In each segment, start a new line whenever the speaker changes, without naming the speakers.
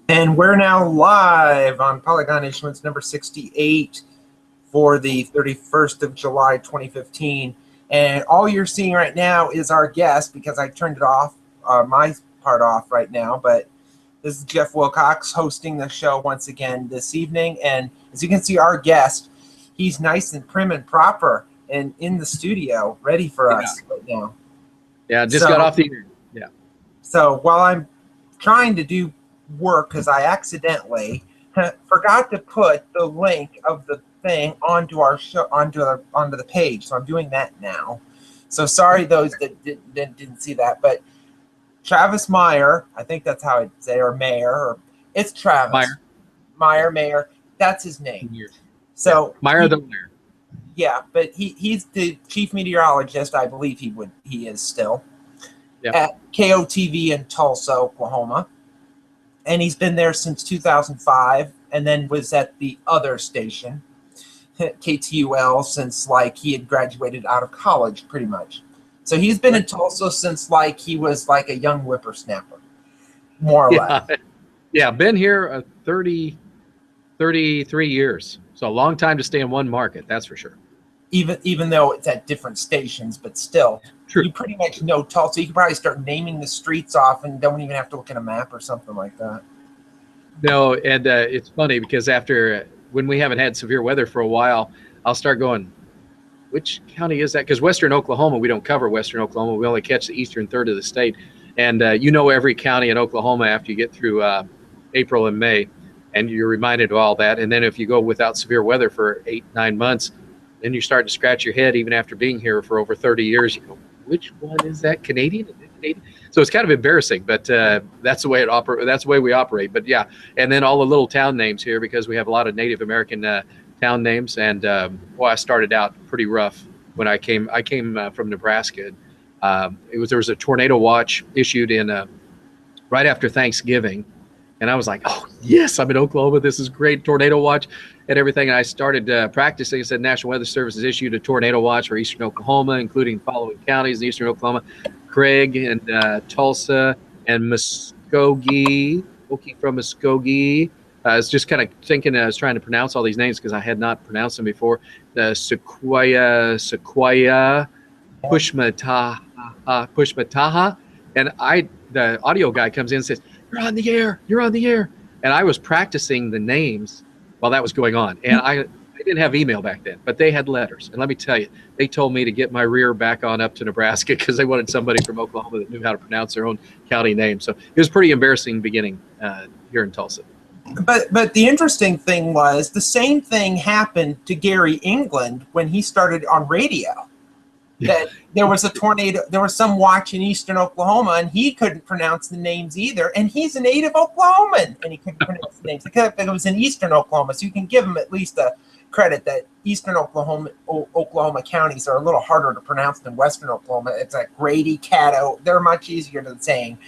And we're now live on Polygon Issuance number 68 for the 31st of July, 2015. And all you're seeing right now is our guest, because I turned it off, my part off right now. But this is Jeff Wilcox hosting the show once again this evening. And as you can see, our guest, he's nice and prim and proper and in the studio, ready for us right now.
Yeah, just got off the air. Yeah.
So while I'm trying to do work, because I accidentally forgot to put the link of the thing onto our show, onto the page, so I'm doing that now. So sorry those that didn't see that, but Travis Meyer, I think that's how I'd say, or Mayer, or it's Travis Meyer. That's his name. So
yeah. Meyer the Mayor.
Yeah, but he's the chief meteorologist, I believe he is still, at KOTV in Tulsa, Oklahoma. And he's been there since 2005, and then was at the other station, KTUL, since like he had graduated out of college, pretty much. So he's been in Tulsa since like he was like a young whippersnapper, more or less.
Yeah, been here 33 years. So a long time to stay in one market, that's for sure.
Even though it's at different stations, but still.
True.
You pretty much know Tulsa. You can probably start naming the streets off and don't even have to look at a map or something like that.
No, and it's funny because when we haven't had severe weather for a while, I'll start going, which county is that? Because Western Oklahoma, we don't cover Western Oklahoma. We only catch the eastern third of the state. And you know every county in Oklahoma after you get through April and May, and you're reminded of all that. And then if you go without severe weather for 8-9 months, then you start to scratch your head even after being here for over 30 years. You go, which one is that? Canadian? So it's kind of embarrassing, but that's the way it operates. That's the way we operate. But yeah, and then all the little town names here, because we have a lot of Native American town names. And I started out pretty rough when I came. I came from Nebraska. There was a tornado watch issued in right after Thanksgiving, and I was like, oh yes, I'm in Oklahoma. This is great, tornado watch and everything. And I started practicing. It said National Weather Service has issued a tornado watch for eastern Oklahoma, including the following counties in eastern Oklahoma: Craig and Tulsa and Muskogee. Okie from Muskogee. I was just kind of thinking, I was trying to pronounce all these names because I had not pronounced them before. Sequoia, Pushmataha. And the audio guy comes in and says, you're on the air. And I was practicing the names while that was going on. And I didn't have email back then, but they had letters. And let me tell you, they told me to get my rear back on up to Nebraska because they wanted somebody from Oklahoma that knew how to pronounce their own county name. So it was pretty embarrassing beginning here in Tulsa.
But the interesting thing was the same thing happened to Gary England when he started on radio. That there was a tornado, there was some watch in eastern Oklahoma, and he couldn't pronounce the names either. And he's a native Oklahoman, and he couldn't pronounce the names. It was in eastern Oklahoma, so you can give him at least a credit that eastern Oklahoma counties are a little harder to pronounce than western Oklahoma. It's like Grady, Caddo. They're much easier than saying.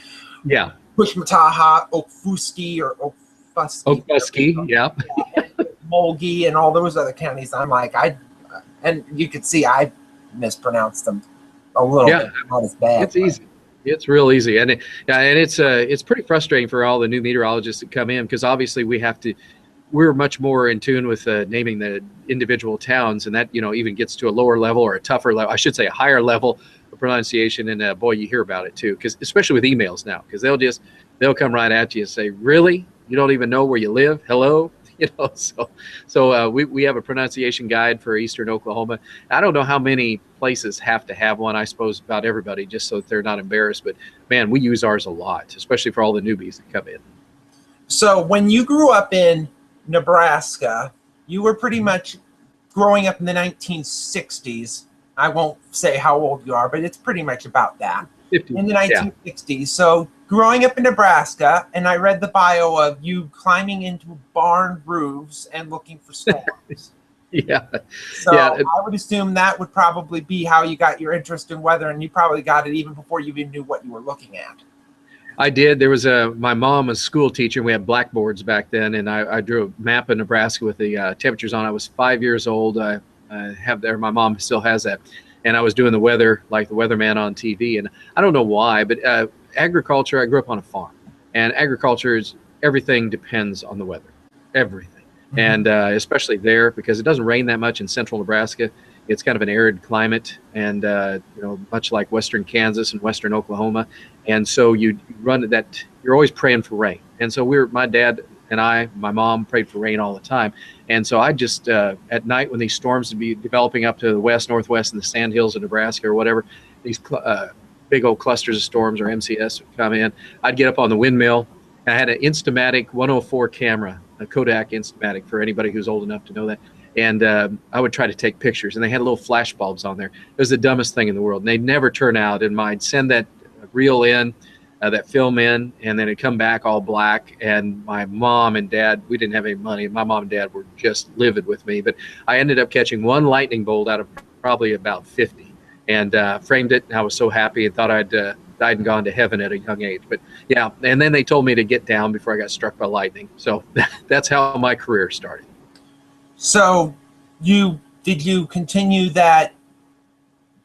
Yeah.
Pushmataha, Okfuski, or
Okfuski, yeah.
Mulgee, and all those other counties. I'm like, and you could see I mispronounced them a little bit, not as bad.
It's easy. It's real easy. And it's pretty frustrating for all the new meteorologists that come in, because obviously we're much more in tune with naming the individual towns, and that, even gets to a lower level, or a tougher level, I should say a higher level of pronunciation. And boy, you hear about it too, because especially with emails now, because they'll come right at you and say, really? You don't even know where you live? Hello? So we have a pronunciation guide for eastern Oklahoma. I don't know how many places have to have one. I suppose about everybody, just so that they're not embarrassed. But man, we use ours a lot, especially for all the newbies that come in.
So when you grew up in Nebraska, you were pretty much growing up in the 1960s. I won't say how old you are, but it's pretty much about that.
50,
in the 1960s. Yeah. So growing up in Nebraska, and I read the bio of you climbing into barn roofs and looking for storms. So I would assume that would probably be how you got your interest in weather, and you probably got it even before you even knew what you were looking at.
I did. There was my mom was a school teacher, and we had blackboards back then, and I drew a map of Nebraska with the temperatures on. I was 5 years old. I have there. My mom still has that. And I was doing the weather like the weatherman on TV. And I don't know why, but agriculture, I grew up on a farm. And agriculture is everything depends on the weather, everything. And especially there, because it doesn't rain that much in central Nebraska. It's kind of an arid climate, and you know, much like western Kansas and western Oklahoma. And so you run that, you're always praying for rain. And so my dad and my mom prayed for rain all the time. And so I just, at night when these storms would be developing up to the west, northwest, and the sandhills of Nebraska or whatever, these big old clusters of storms or MCS would come in, I'd get up on the windmill. I had an Instamatic 104 camera, a Kodak Instamatic, for anybody who's old enough to know that. And I would try to take pictures, and they had little flash bulbs on there. It was the dumbest thing in the world, and they'd never turn out. And I'd send that reel in, that film in, and then it'd come back all black. And my mom and dad, we didn't have any money. My mom and dad were just livid with me. But I ended up catching one lightning bolt out of probably about 50, and framed it. And I was so happy and thought I'd died and gone to heaven at a young age. But yeah, and then they told me to get down before I got struck by lightning. So that's how my career started.
So did you continue that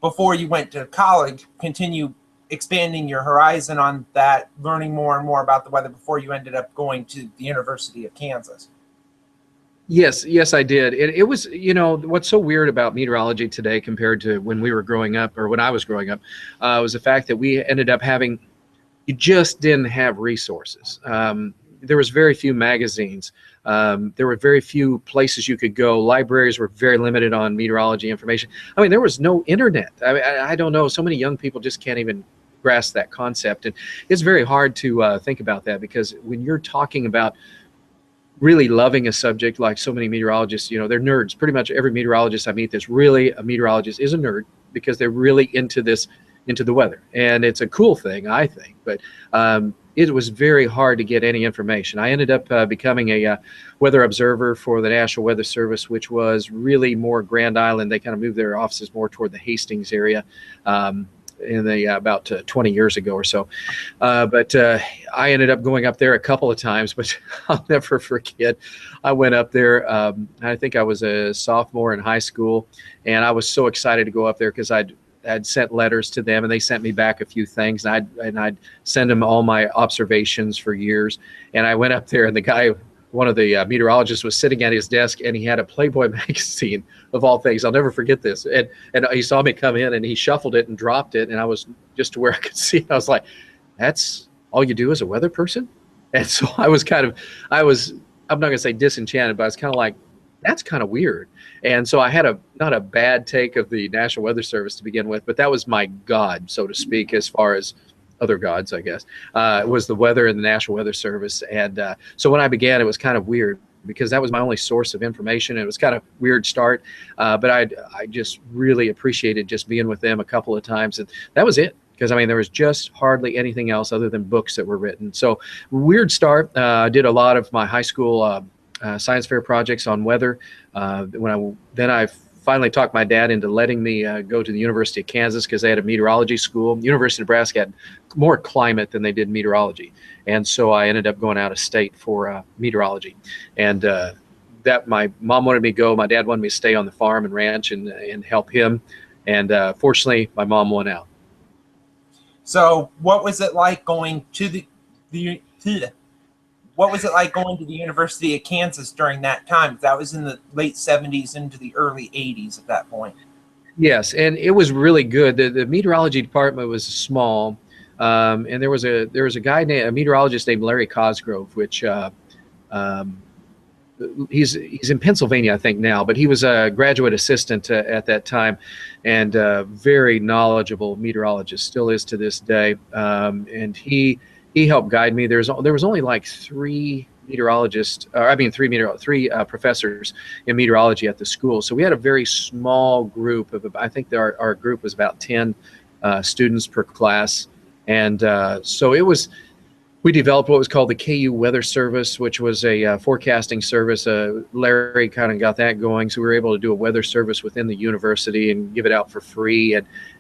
before you went to college, continue expanding your horizon on that, learning more and more about the weather before you ended up going to the University of Kansas?
Yes, I did. It was, you know, what's so weird about meteorology today compared to when we were growing up, or when I was growing up, was the fact that we ended up having, you just didn't have resources. There was very few magazines. There were very few places you could go. Libraries were very limited on meteorology information. I mean, there was no internet. I don't know. So many young people just can't even grasp that concept. And it's very hard to think about that, because when you're talking about really loving a subject, like so many meteorologists, you know, they're nerds. Pretty much every meteorologist I meet that's really a meteorologist is a nerd, because they're really into the weather. And it's a cool thing, I think. But it was very hard to get any information. I ended up becoming a weather observer for the National Weather Service, which was really more Grand Island. They kind of moved their offices more toward the Hastings area about 20 years ago or so. But I ended up going up there a couple of times, but I'll never forget. I went up there, I think I was a sophomore in high school, and I was so excited to go up there because I'd sent letters to them, and they sent me back a few things, and I'd send them all my observations for years. And I went up there, and the guy, one of the meteorologists, was sitting at his desk, and he had a Playboy magazine of all things. I'll never forget this. And he saw me come in, and he shuffled it and dropped it, and I was just to where I could see it. I was like, "That's all you do as a weather person?" And so I was I'm not gonna say disenchanted, but I was kind of like, that's kind of weird. And so I had not a bad take of the National Weather Service to begin with, but that was my god, so to speak, as far as other gods, I guess. It was the weather and the National Weather Service. And so when I began, it was kind of weird, because that was my only source of information. It was kind of weird start, but I just really appreciated just being with them a couple of times, and that was it. Because I mean, there was just hardly anything else other than books that were written. So weird start. I did a lot of my high school science fair projects on weather. Then I finally talked my dad into letting me go to the University of Kansas, because they had a meteorology school. University of Nebraska had more climate than they did meteorology, and so I ended up going out of state for meteorology. And that my mom wanted me to go. My dad wanted me to stay on the farm and ranch and help him. And fortunately, my mom won out.
So what was it like going to what was it like going to the University of Kansas during that time? That was in the late 70s into the early 80s at that point.
Yes, and it was really good. The meteorology department was small, and there was a a meteorologist named Larry Cosgrove, which he's in Pennsylvania, I think now, but he was a graduate assistant at that time, and very knowledgeable meteorologist, still is to this day. And he helped guide me. There was only like three professors in meteorology at the school, so we had a very small group of, I think our group was about 10 students per class. And so we developed what was called the KU Weather Service, which was a forecasting service. Larry kind of got that going, so we were able to do a weather service within the university and give it out for free.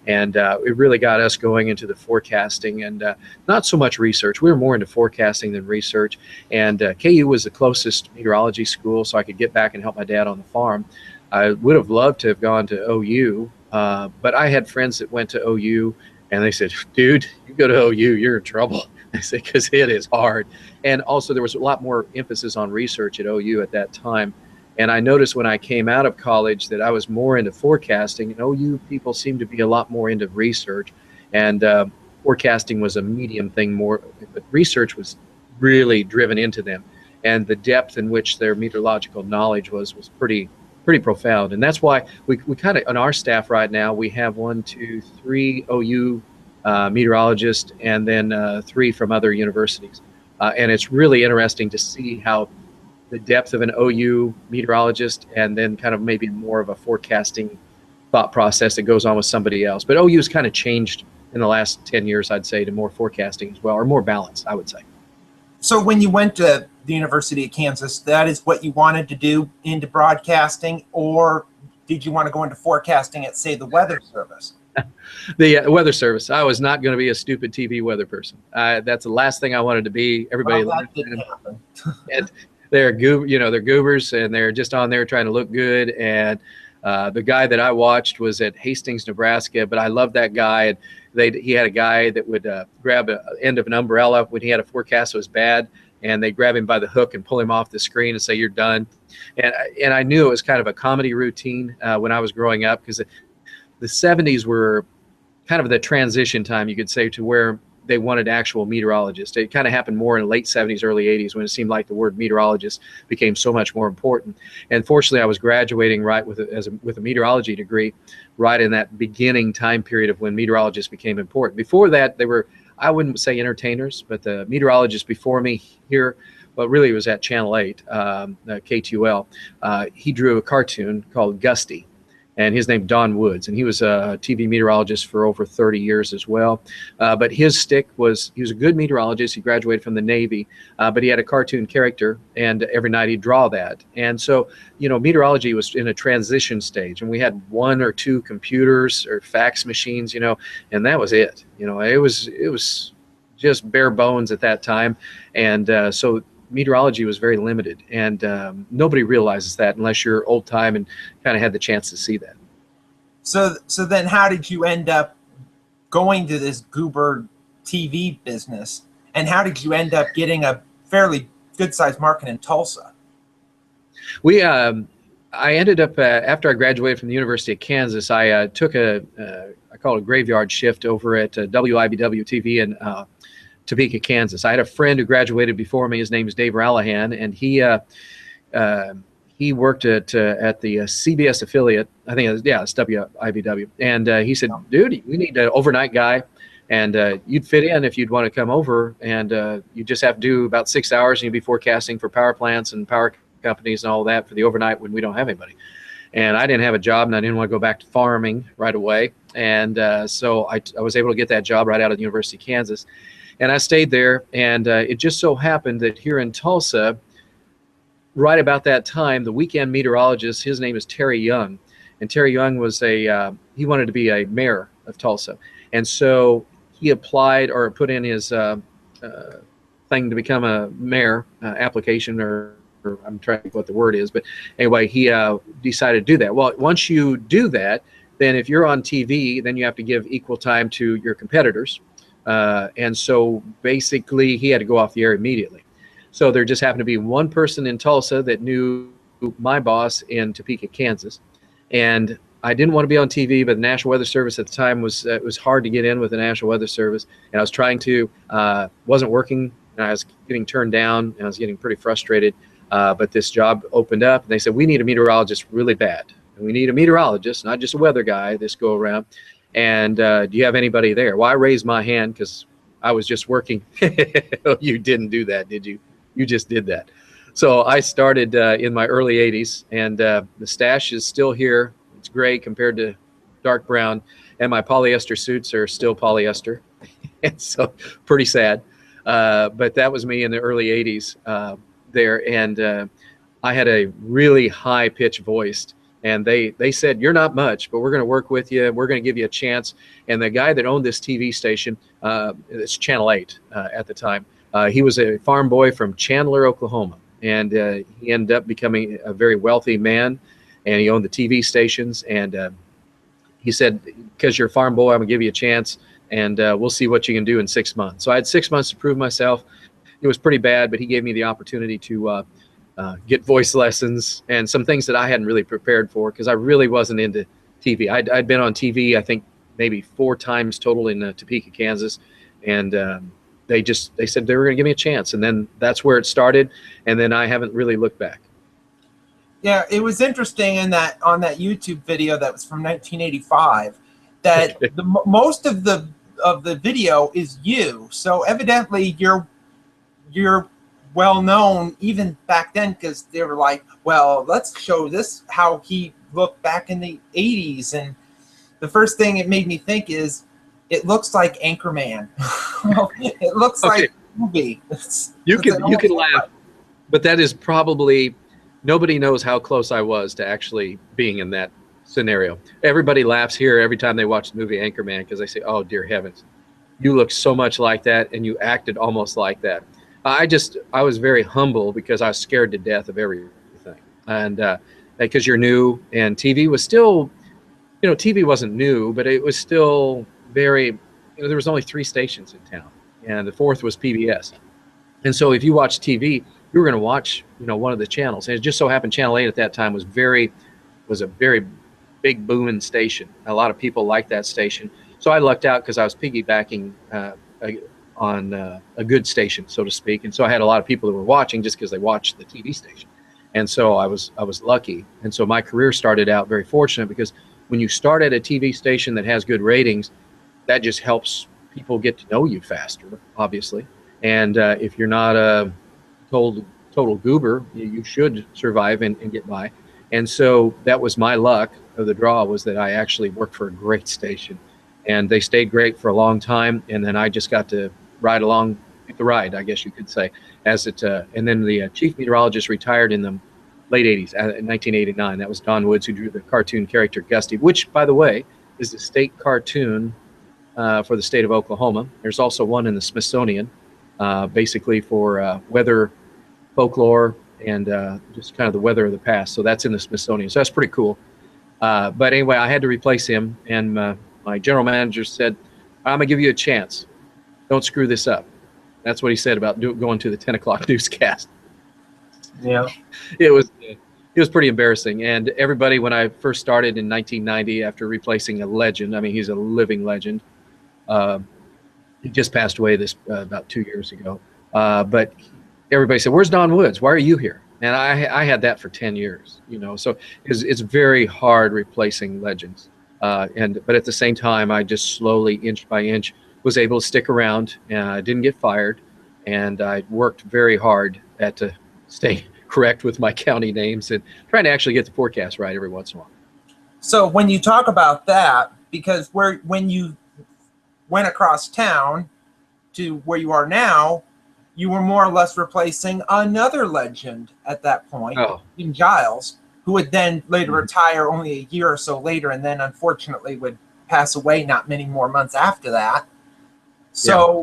And it really got us going into the forecasting, and not so much research. We were more into forecasting than research. And KU was the closest meteorology school, so I could get back and help my dad on the farm. I would have loved to have gone to OU, but I had friends that went to OU, and they said, "Dude, you go to OU, you're in trouble." because it is hard. And also there was a lot more emphasis on research at OU at that time. And I noticed when I came out of college that I was more into forecasting, and OU people seemed to be a lot more into research. And forecasting was a medium thing more, but research was really driven into them. And the depth in which their meteorological knowledge was pretty profound. And that's why we kind of, on our staff right now, we have 3 OU meteorologists, and then 3 from other universities. And it's really interesting to see how the depth of an OU meteorologist and then kind of maybe more of a forecasting thought process that goes on with somebody else. But OU's kind of changed in the last 10 years, I'd say, to more forecasting as well, or more balance, I would say.
So when you went to the University of Kansas, that is what you wanted to do into broadcasting, or did you want to go into forecasting at, say, the Weather Service?
The Weather Service. I was not going to be a stupid TV weather person. That's the last thing I wanted to be. Everybody,
well, that didn't happen.
And they're they're goobers, and they're just on there trying to look good. And the guy that I watched was at Hastings, Nebraska, but I loved that guy. And he had a guy that would grab an end of an umbrella when he had a forecast that was bad, and they'd grab him by the hook and pull him off the screen and say, "You're done." And I knew it was kind of a comedy routine when I was growing up, because the 70s were kind of the transition time, you could say, to where they wanted actual meteorologists. It kind of happened more in the late 70s, early 80s, when it seemed like the word meteorologist became so much more important. And fortunately, I was graduating right with a meteorology degree, right in that beginning time period of when meteorologists became important. Before that, they were, I wouldn't say entertainers, but the meteorologist before me here, well, really it was at Channel 8, K2L. He drew a cartoon called Gusty, and his name Don Woods, and he was a TV meteorologist for over 30 years as well. But his stick was, he was a good meteorologist. He graduated from the Navy, but he had a cartoon character, and every night he'd draw that. And so, you know, meteorology was in a transition stage, and we had 1 or 2 computers or fax machines, you know, and that was it. You know, it was just bare bones at that time, and so meteorology was very limited, and nobody realizes that unless you're old time and kind of had the chance to see that.
So then how did you end up going to this goober TV business, and how did you end up getting a fairly good-sized market in Tulsa?
I ended up, after I graduated from the University of Kansas, I took I call it a graveyard shift over at WIBW TV in Topeka, Kansas. I had a friend who graduated before me. His name is Dave Rallahan, and he worked at the CBS affiliate. I think it's WIBW. And he said, "Dude, we need an overnight guy, and you'd fit in if you'd want to come over, and you just have to do about 6 hours, and you'd be forecasting for power plants and power companies and all that for the overnight when we don't have anybody." And I didn't have a job, and I didn't want to go back to farming right away. And so I was able to get that job right out of the University of Kansas. And I stayed there, and it just so happened that here in Tulsa, right about that time, the weekend meteorologist, his name is Terry Young, and Terry Young was he wanted to be a mayor of Tulsa. And so he applied, or put in his thing to become a mayor application, or I'm trying to think what the word is, but anyway, he decided to do that. Well, once you do that, then if you're on TV, then you have to give equal time to your competitors. And so basically he had to go off the air immediately. So there just happened to be one person in Tulsa that knew my boss in Topeka, Kansas. And I didn't want to be on TV, but the National Weather Service at the time was, it was hard to get in with the National Weather Service. And I was trying to, wasn't working, and I was getting turned down, and I was getting pretty frustrated. But this job opened up, and they said, "We need a meteorologist really bad. And we need a meteorologist, not just a weather guy this go around. And do you have anybody there?" Well, I raised my hand because I was just working. You didn't do that, did you? You just did that. So I started in my early 80s, and the stash is still here. It's gray compared to dark brown, and my polyester suits are still polyester. And so pretty sad. But that was me in the early 80s there. And I had a really high-pitched voice. And they said, "You're not much, but we're going to work with you. We're going to give you a chance." And the guy that owned this TV station, it's Channel 8 at the time, he was a farm boy from Chandler, Oklahoma. And he ended up becoming a very wealthy man, and he owned the TV stations. And he said, "Because you're a farm boy, I'm going to give you a chance." and we'll see what you can do in 6 months. So I had 6 months to prove myself. It was pretty bad, but he gave me the opportunity to get voice lessons and some things that I hadn't really prepared for, because I really wasn't into TV. I'd been on TV, I think maybe 4 times total in Topeka, Kansas, and they said they were going to give me a chance, and then that's where it started, and then I haven't really looked back.
Yeah, it was interesting in that on that YouTube video that was from 1985 that most of the video is you. So evidently you're well known even back then, because they were like, well, let's show this how he looked back in the 80s. And the first thing it made me think is, it looks like Anchorman. It looks like a movie.
You can laugh, but that is probably, nobody knows how close I was to actually being in that scenario. Everybody laughs here every time they watch the movie Anchorman, because they say, oh dear heavens, you look so much like that and you acted almost like that. I was very humble because I was scared to death of everything. And because you're new, and TV was still, TV wasn't new, but it was still very, there was only 3 stations in town, and the 4th was PBS. And so if you watched TV, you were going to watch, one of the channels. And it just so happened Channel 8 at that time was a very big booming station. A lot of people liked that station. So I lucked out because I was piggybacking on a good station, so to speak. And so I had a lot of people that were watching just because they watched the TV station. And so I was lucky. And so my career started out very fortunate, because when you start at a TV station that has good ratings, that just helps people get to know you faster, obviously. And if you're not a total goober, you should survive and get by. And so that was my luck of the draw, was that I actually worked for a great station, and they stayed great for a long time. And then I just got to ride along the ride, I guess you could say, as it. And then the chief meteorologist retired in the late 80s, in 1989. That was Don Woods, who drew the cartoon character Gusty, which, by the way, is the state cartoon for the state of Oklahoma. There's also one in the Smithsonian, basically for weather, folklore, and just kind of the weather of the past. So that's in the Smithsonian. So that's pretty cool. But anyway, I had to replace him, and my general manager said, I'm going to give you a chance. Don't screw this up. That's what he said about going to the 10 o'clock newscast.
Yeah.
It was pretty embarrassing. And everybody, when I first started in 1990, after replacing a legend, I mean, he's a living legend. He just passed away about 2 years ago. But everybody said, where's Don Woods? Why are you here? And I had that for 10 years, so it's very hard replacing legends. But at the same time, I just slowly, inch by inch, was able to stick around, and I didn't get fired. And I worked very hard to stay correct with my county names and trying to actually get the forecast right every once in a while.
So when you talk about that, because when you went across town to where you are now, you were more or less replacing another legend at that point, Jim Giles, who would then later retire only a year or so later, and then unfortunately would pass away not many more months after that. So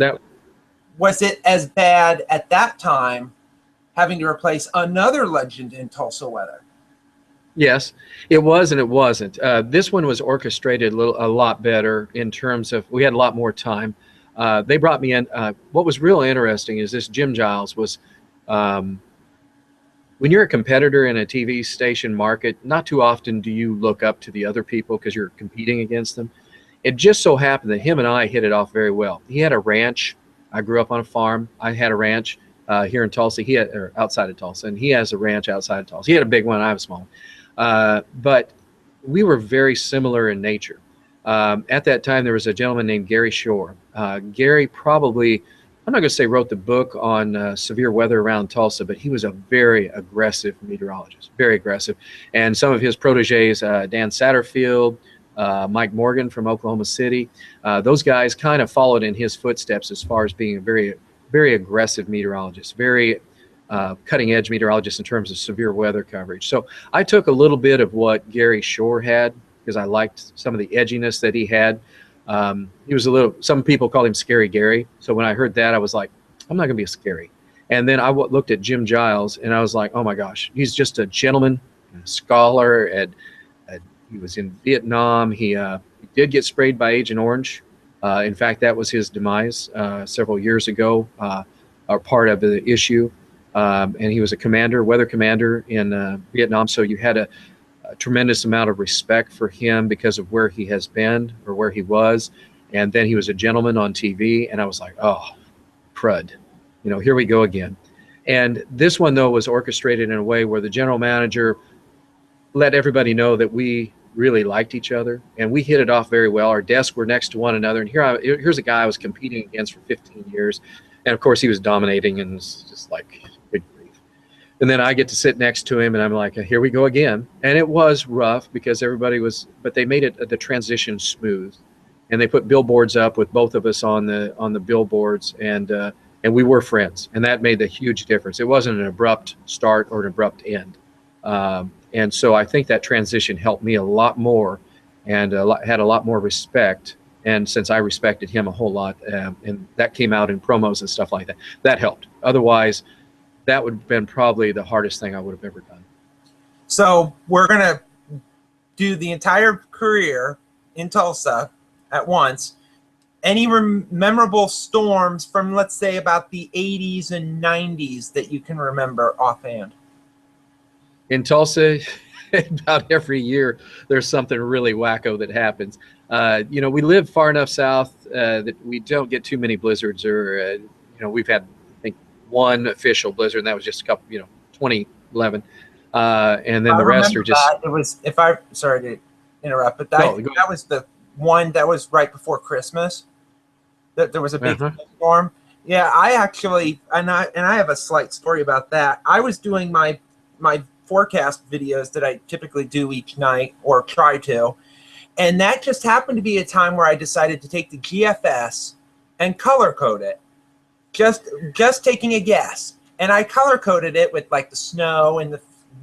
was it as bad at that time having to replace another legend in Tulsa weather?
Yes, it was, and it wasn't. This one was orchestrated a lot better in terms of, we had a lot more time. They brought me in. What was real interesting is this Jim Giles was, when you're a competitor in a TV station market, not too often do you look up to the other people because you're competing against them. It just so happened that him and I hit it off very well. He had a ranch. I grew up on a farm. I had a ranch here in Tulsa. Or outside of Tulsa, and he has a ranch outside of Tulsa. He had a big one. I have a small one. But we were very similar in nature. At that time, there was a gentleman named Gary Shore. Gary probably, I'm not going to say wrote the book on severe weather around Tulsa, but he was a very aggressive meteorologist, very aggressive. And some of his proteges, Dan Satterfield, Mike Morgan from Oklahoma City, those guys kind of followed in his footsteps as far as being a very, very aggressive meteorologist, very cutting edge meteorologist in terms of severe weather coverage. So I took a little bit of what Gary Shore had, because I liked some of the edginess that he had. He was some people called him Scary Gary. So when I heard that, I was like, I'm not going to be scary. And then I looked at Jim Giles, and I was like, oh my gosh, he's just a gentleman, a scholar. He was in Vietnam. He did get sprayed by Agent Orange In fact, that was his demise several years ago, or part of the issue. And he was a commander, weather commander in Vietnam. So you had a tremendous amount of respect for him because of where he has been or where he was. And then he was a gentleman on TV. And I was like, oh, crud, here we go again. And this one, though, was orchestrated in a way where the general manager let everybody know that we really liked each other and we hit it off very well. Our desks were next to one another. And here's a guy I was competing against for 15 years. And of course, he was dominating and was just like, good grief. And then I get to sit next to him and I'm like, here we go again. And it was rough because but they made the transition smooth. And they put billboards up with both of us on the billboards, and we were friends, and that made the huge difference. It wasn't an abrupt start or an abrupt end, and so I think that transition helped me a lot more, and had a lot more respect. And since I respected him a whole lot, and that came out in promos and stuff like that, that helped. Otherwise, that would have been probably the hardest thing I would have ever done.
So we're gonna do the entire career in Tulsa at once. Any memorable storms from, let's say, about the 80s and 90s that you can remember offhand?
In Tulsa, about every year, there's something really wacko that happens. We live far enough south that we don't get too many blizzards, or, we've had, I think, one official blizzard, and that was just a couple, 2011. And then the rest are just...
It was, sorry to interrupt, but that was the one that was right before Christmas. That there was a big storm. Yeah, I actually, and I have a slight story about that. I was doing my forecast videos that I typically do each night, or try to, and that just happened to be a time where I decided to take the GFS and color code it. Just taking a guess, and I color coded it with like the snow and the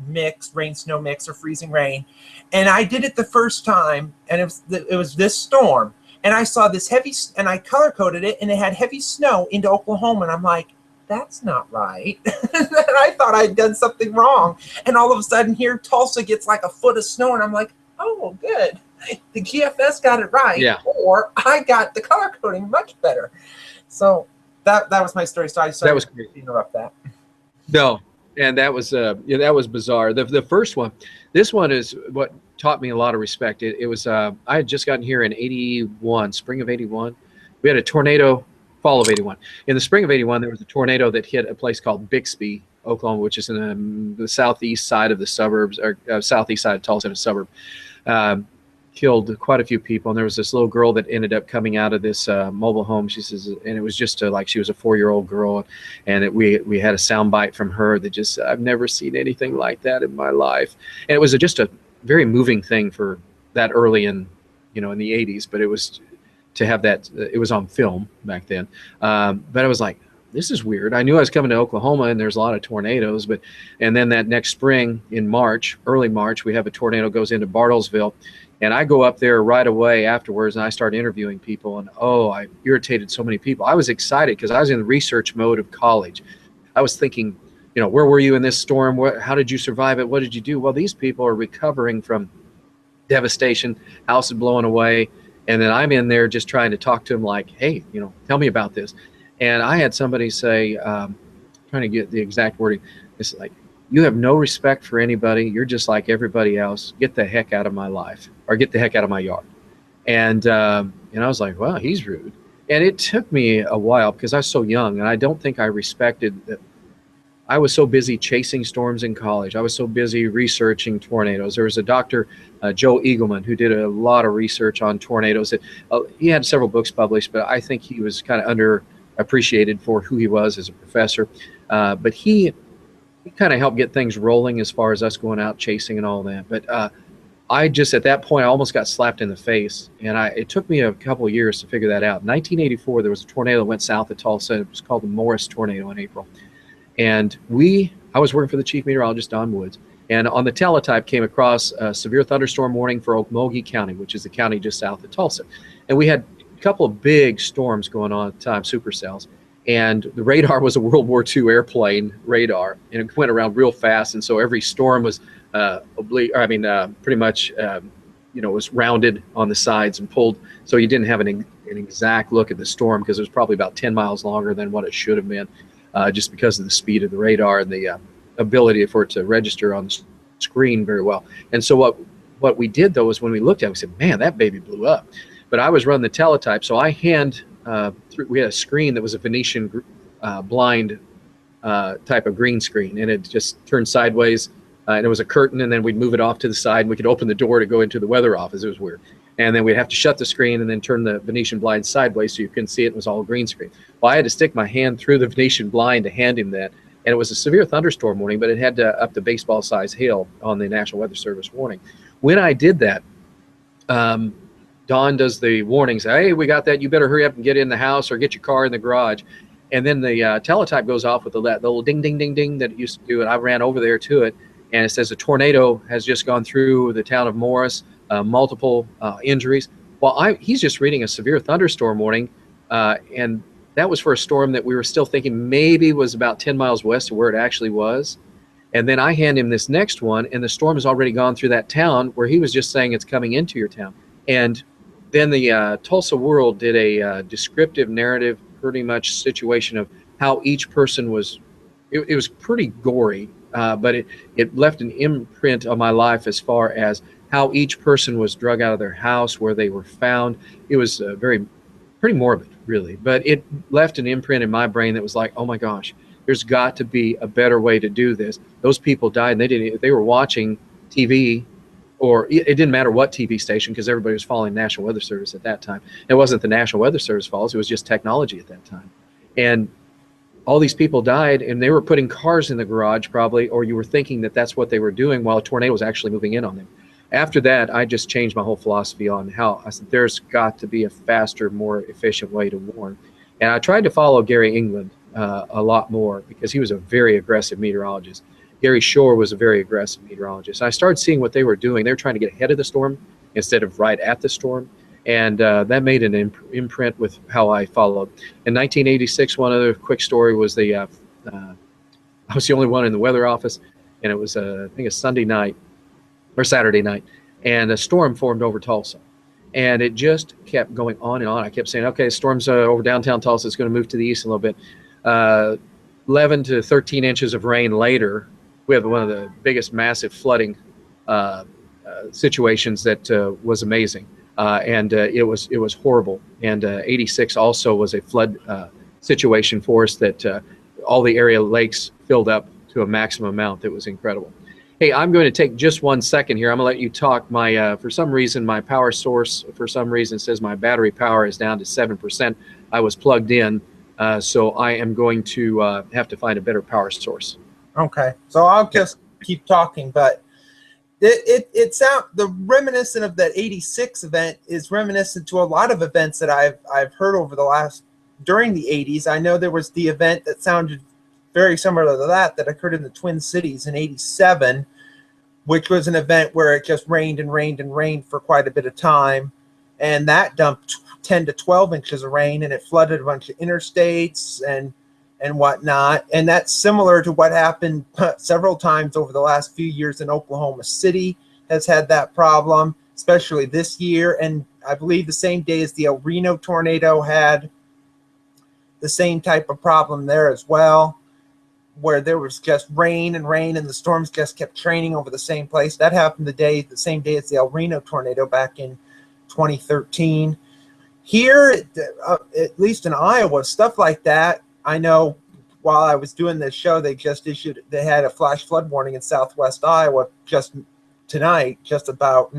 mix, rain snow mix, or freezing rain. And I did it the first time, and it was this storm, and I saw this heavy, and I color coded it, and it had heavy snow into Oklahoma, and I'm like, that's not right. And I thought I'd done something wrong, and all of a sudden here Tulsa gets like a foot of snow, and I'm like, oh, good, the GFS got it right,
yeah.
Or I got the color coding much better. So that was my story. So I started to interrupt that.
No. And that was that was bizarre. The first one, this one is what taught me a lot of respect. It was I had just gotten here in '81, spring of '81. We had a tornado, fall of '81. In the spring of '81, there was a tornado that hit a place called Bixby, Oklahoma, which is in the southeast side of the suburbs, or southeast side of Tulsa, a suburb. Killed quite a few people, and there was this little girl that ended up coming out of this mobile home. She says, and it was just like she was a 4-year-old girl, and we had a sound bite from her that just, I've never seen anything like that in my life. And it was just a very moving thing for that early in the 80s, but it was to have that, it was on film back then. But I was like, this is weird. I knew I was coming to Oklahoma, and there's a lot of tornadoes, and then that next spring in March, early March, we have a tornado goes into Bartlesville. And I go up there right away afterwards, and I start interviewing people, and I irritated so many people. I was excited because I was in the research mode of college. I was thinking, where were you in this storm? How did you survive it? What did you do? Well, these people are recovering from devastation, houses blowing away, and then I'm in there just trying to talk to them like, hey, tell me about this. And I had somebody say, trying to get the exact wording, it's like, you have no respect for anybody. You're just like everybody else. Get the heck out of my life, or get the heck out of my yard. And I was like, well, he's rude. And it took me a while because I was so young, and I don't think I respected that. I was so busy chasing storms in college. I was so busy researching tornadoes. There was a doctor, Joe Eagleman, who did a lot of research on tornadoes. He had several books published, but I think he was kind of underappreciated for who he was as a professor. But he kind of helped get things rolling as far as us going out chasing and all that. But I just, at that point, I almost got slapped in the face. And it took me a couple of years to figure that out. In 1984, there was a tornado that went south of Tulsa. It was called the Morris tornado in April. And I was working for the chief meteorologist, Don Woods. And on the teletype came across a severe thunderstorm warning for Okmulgee County, which is the county just south of Tulsa. And we had a couple of big storms going on at the time, supercells. And the radar was a World War II airplane radar, and it went around real fast. And so every storm was pretty much, was rounded on the sides and pulled. So you didn't have an an exact look at the storm because it was probably about 10 miles longer than what it should have been, just because of the speed of the radar and the ability for it to register on the screen very well. And so what we did though is when we looked at it, we said, man, that baby blew up. But I was running the teletype, so I we had a screen that was a Venetian blind type of green screen, and it just turned sideways, and it was a curtain, and then we'd move it off to the side, and we could open the door to go into the weather office. It was weird. And then we'd have to shut the screen and then turn the Venetian blind sideways so you couldn't see it. It was all green screen. Well, I had to stick my hand through the Venetian blind to hand him that. And it was a severe thunderstorm warning, but it had up to baseball size hail on the National Weather Service warning. When I did that, Don does the warning, say, hey, we got that. You better hurry up and get in the house or get your car in the garage. And then the teletype goes off with the little ding, ding, ding, ding that it used to do. And I ran over there to it. And it says a tornado has just gone through the town of Morris, multiple injuries. Well, he's just reading a severe thunderstorm warning. And that was for a storm that we were still thinking maybe was about 10 miles west of where it actually was. And then I hand him this next one, and the storm has already gone through that town where he was just saying it's coming into your town. And then the Tulsa World did a descriptive narrative, pretty much situation of how each person was. It was pretty gory, but it left an imprint on my life as far as how each person was drug out of their house, where they were found. It was pretty morbid, really, but it left an imprint in my brain that was like, oh my gosh, there's got to be a better way to do this. Those people died, and they were watching TV, or it didn't matter what TV station, because everybody was following National Weather Service at that time. It wasn't the National Weather Service fault, it was just technology at that time. And all these people died, and they were putting cars in the garage probably, or you were thinking that that's what they were doing while a tornado was actually moving in on them. After that, I just changed my whole philosophy on how I said there's got to be a faster, more efficient way to warn. And I tried to follow Gary England a lot more, because he was a very aggressive meteorologist. Gary Shore was a very aggressive meteorologist. I started seeing what they were doing. They were trying to get ahead of the storm instead of right at the storm. And that made an imprint with how I followed. In 1986, one other quick story was I was the only one in the weather office, and it was, I think, a Sunday night or Saturday night, and a storm formed over Tulsa. And it just kept going on and on. I kept saying, okay, storm's over downtown Tulsa. It's going to move to the east a little bit. 11 to 13 inches of rain later, we have one of the biggest massive flooding situations that was amazing. And it was horrible. And 86 also was a flood situation for us that all the area lakes filled up to a maximum amount that was incredible. Hey, I'm going to take just 1 second here. I'm going to let you talk. For some reason, my power source, for some reason, says my battery power is down to 7%. I was plugged in, so I am going to have to find a better power source.
Okay, so I'll just keep talking, but it's the reminiscent of that 86 event is reminiscent to a lot of events that I've heard over during the 80s. I know there was the event that sounded very similar to that occurred in the Twin Cities in 87, which was an event where it just rained and rained and rained for quite a bit of time, and that dumped 10 to 12 inches of rain, and it flooded a bunch of interstates and whatnot. And that's similar to what happened several times over the last few years in Oklahoma City has had that problem, especially this year. And I believe the same day as the El Reno tornado had the same type of problem there as well, where there was just rain and rain, and the storms just kept training over the same place. That happened the same day as the El Reno tornado back in 2013. Here, at least in Iowa, stuff like that, I know while I was doing this show, they had a flash flood warning in southwest Iowa just tonight, just about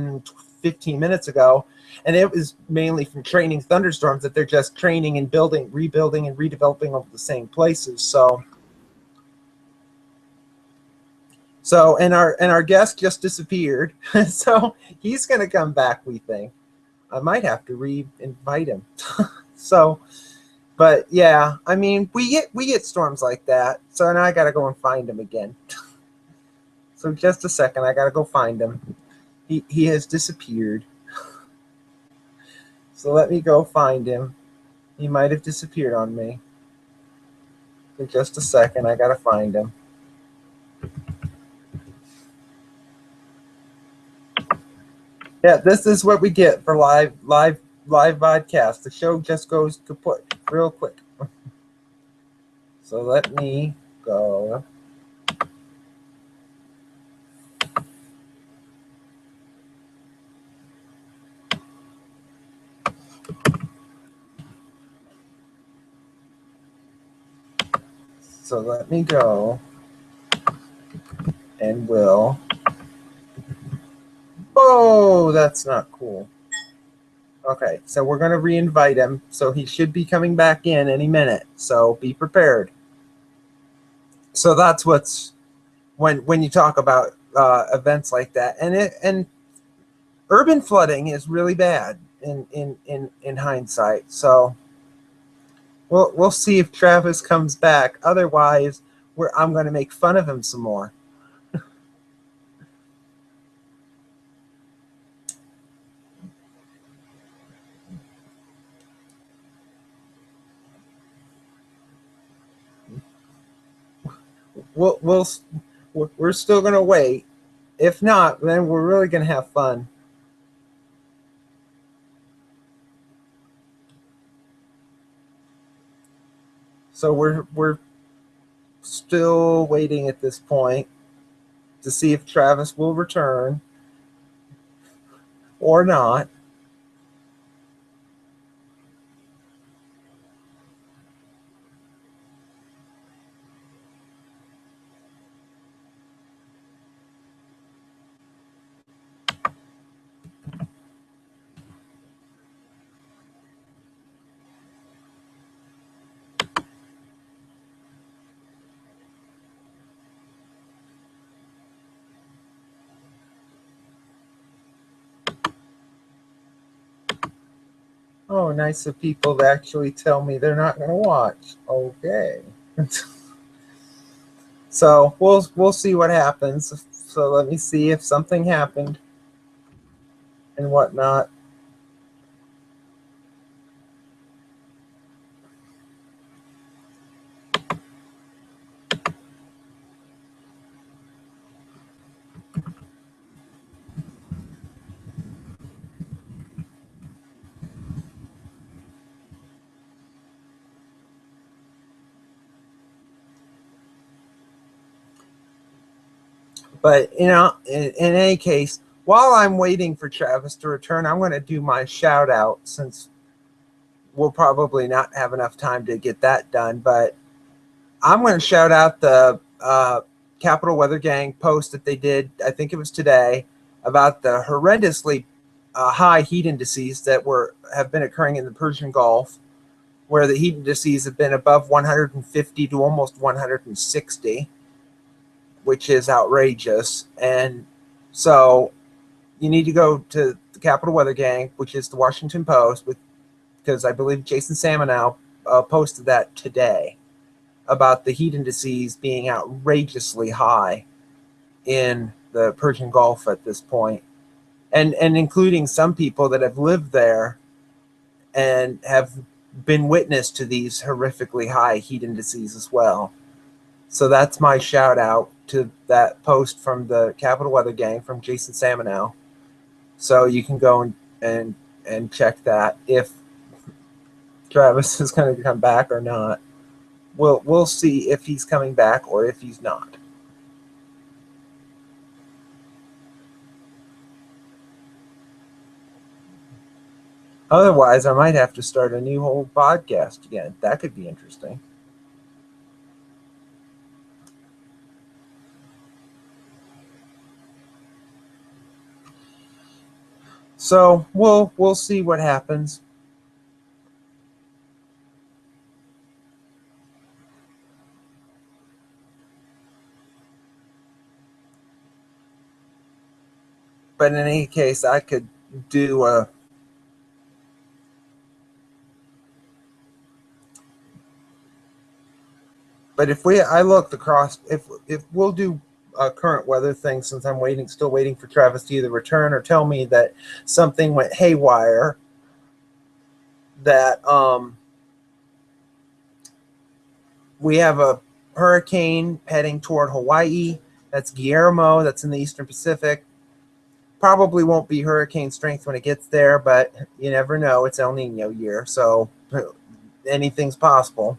15 minutes ago. And it was mainly from training thunderstorms that they're just training and rebuilding and redeveloping over the same places. So, and our guest just disappeared. So he's going to come back, we think. I might have to re-invite him. So, but yeah, I mean, we get storms like that. So now I got to go and find him again. So just a second, I got to go find him. He has disappeared. So let me go find him. He might have disappeared on me. So just a second, I got to find him. Yeah, this is what we get for live live podcast. The show just goes kaput real quick. So let me go. So let me go and will. Oh, that's not cool. Okay, so we're going to re-invite him. So he should be coming back in any minute. So be prepared. So that's what's when you talk about events like that, and urban flooding is really bad in hindsight. So we'll see if Travis comes back. Otherwise, I'm going to make fun of him some more. We're still going to wait. If not, then we're really going to have fun. So we're still waiting at this point to see if Travis will return or not. Oh, nice of people to actually tell me they're not going to watch. Okay. So we'll see what happens. So let me see if something happened and whatnot. But in any case, while I'm waiting for Travis to return, I'm going to do my shout out since we'll probably not have enough time to get that done. But I'm going to shout out the Capital Weather Gang post that they did, I think it was today, about the horrendously high heat indices that have been occurring in the Persian Gulf, where the heat indices have been above 150 to almost 160, which is outrageous. And so you need to go to the Capital Weather Gang, which is the Washington Post, because I believe Jason Samenow posted that today about the heat indices being outrageously high in the Persian Gulf at this point, and including some people that have lived there and have been witness to these horrifically high heat indices as well. So that's my shout out to that post from the Capital Weather Gang from Jason Samenow. So you can go and check that if Travis is going to come back or not. We'll see if he's coming back or if he's not. Otherwise, I might have to start a new whole podcast again. That could be interesting. So we'll see what happens. But in any case, I could do a but I looked across, if we'll do a current weather thing, since I'm still waiting for Travis to either return or tell me that something went haywire, that we have a hurricane heading toward Hawaii. That's Guillermo. That's in the Eastern Pacific. Probably won't be hurricane strength when it gets there, but you never know. It's El Nino year, so anything's possible.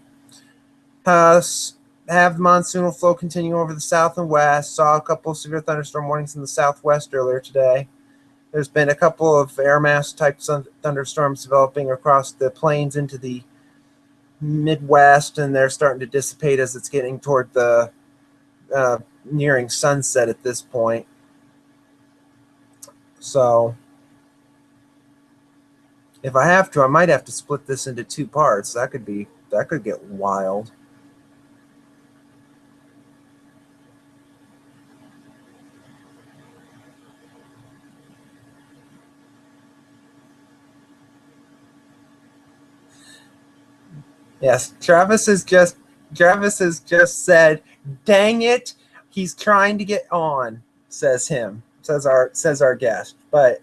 Have the monsoonal flow continue over the south and west. Saw a couple of severe thunderstorm warnings in the southwest earlier today. There's been a couple of air mass type thunderstorms developing across the plains into the Midwest, and they're starting to dissipate as it's getting toward the nearing sunset at this point. So if I have to, I might have to split this into two parts. That could get wild. Yes, Travis has just said, "Dang it, he's trying to get on," says our guest. But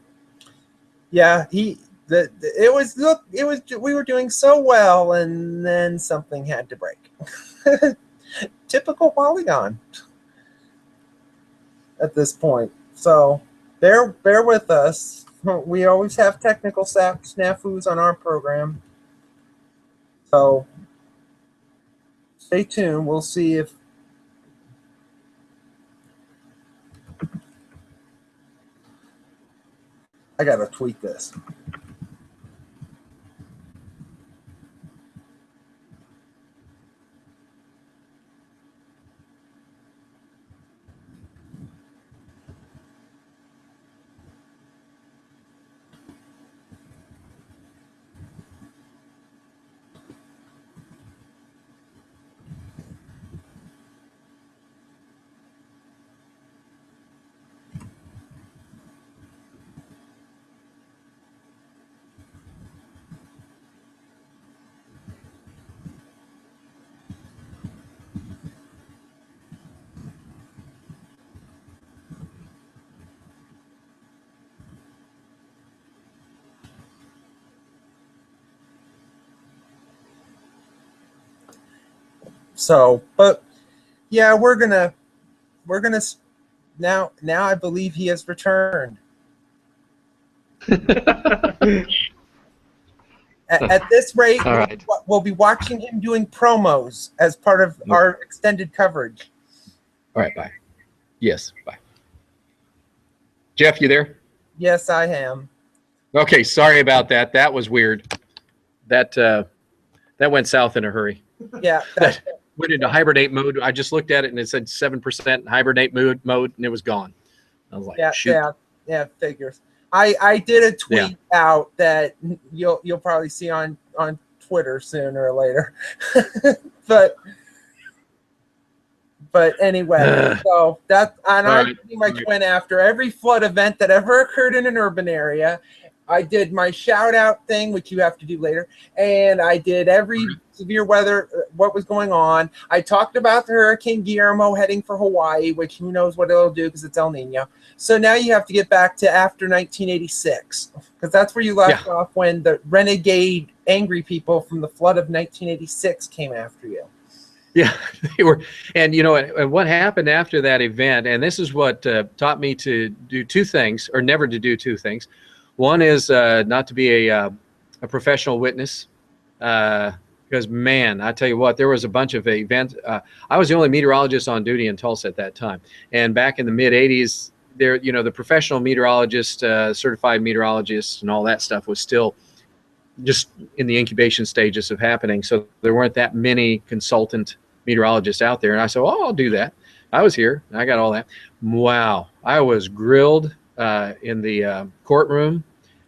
yeah, we were doing so well, and then something had to break. Typical Polygon at this point. So bear with us. We always have technical snafus on our program. So stay tuned. We'll see if I gotta tweet this. So, but yeah, we're gonna now I believe he has returned. At this rate,
right.
we'll be watching him doing promos as part of our extended coverage.
All right, bye. Yes, bye. Jeff, you there?
Yes, I am.
Okay, sorry about that. That was weird. That went south in a hurry.
Yeah.
That went into hibernate mode. I just looked at it and it said 7% hibernate mode, and it was gone. I was like, shoot.
Yeah, figures. I did a tweet out that you'll probably see on Twitter sooner or later. but anyway, so that, and I pretty much went after every flood event that ever occurred in an urban area. I did my shout out thing, which you have to do later, and I did every severe weather, what was going on. I talked about the Hurricane Guillermo heading for Hawaii, which who knows what it'll do because it's El Nino. So now you have to get back to after 1986, because that's where you left off when the renegade angry people from the flood of 1986 came after you.
Yeah, they were. And you know, and what happened after that event, and this is what taught me to do two things, or never to do two things. One is not to be a professional witness, because man, I tell you what, there was a bunch of events. I was the only meteorologist on duty in Tulsa at that time, and back in the mid '80s, there, you know, the professional meteorologist, certified meteorologist, and all that stuff was still just in the incubation stages of happening. So there weren't that many consultant meteorologists out there, and I said, "Oh, I'll do that." I was here, I got all that. Wow, I was grilled in the courtroom,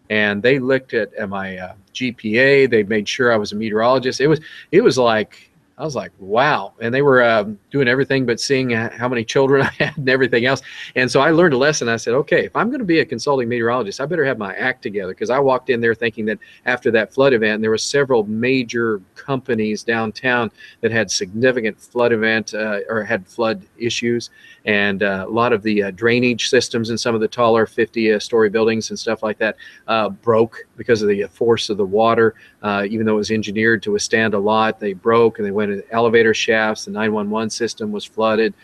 and they looked at my GPA. They made sure I was a meteorologist. It was like, I was like, wow. And they were doing everything but seeing how many children I had and everything else. And so I learned a lesson. I said, okay, if I'm going to be a consulting meteorologist, I better have my act together, because I walked in there thinking that after that flood event, there were several major companies downtown that had significant flood event or had flood issues. And a lot of the drainage systems in some of the taller 50-story buildings and stuff like that broke because of the force of the water. Even though it was engineered to withstand a lot, they broke and they went when elevator shafts, the 911 system was flooded.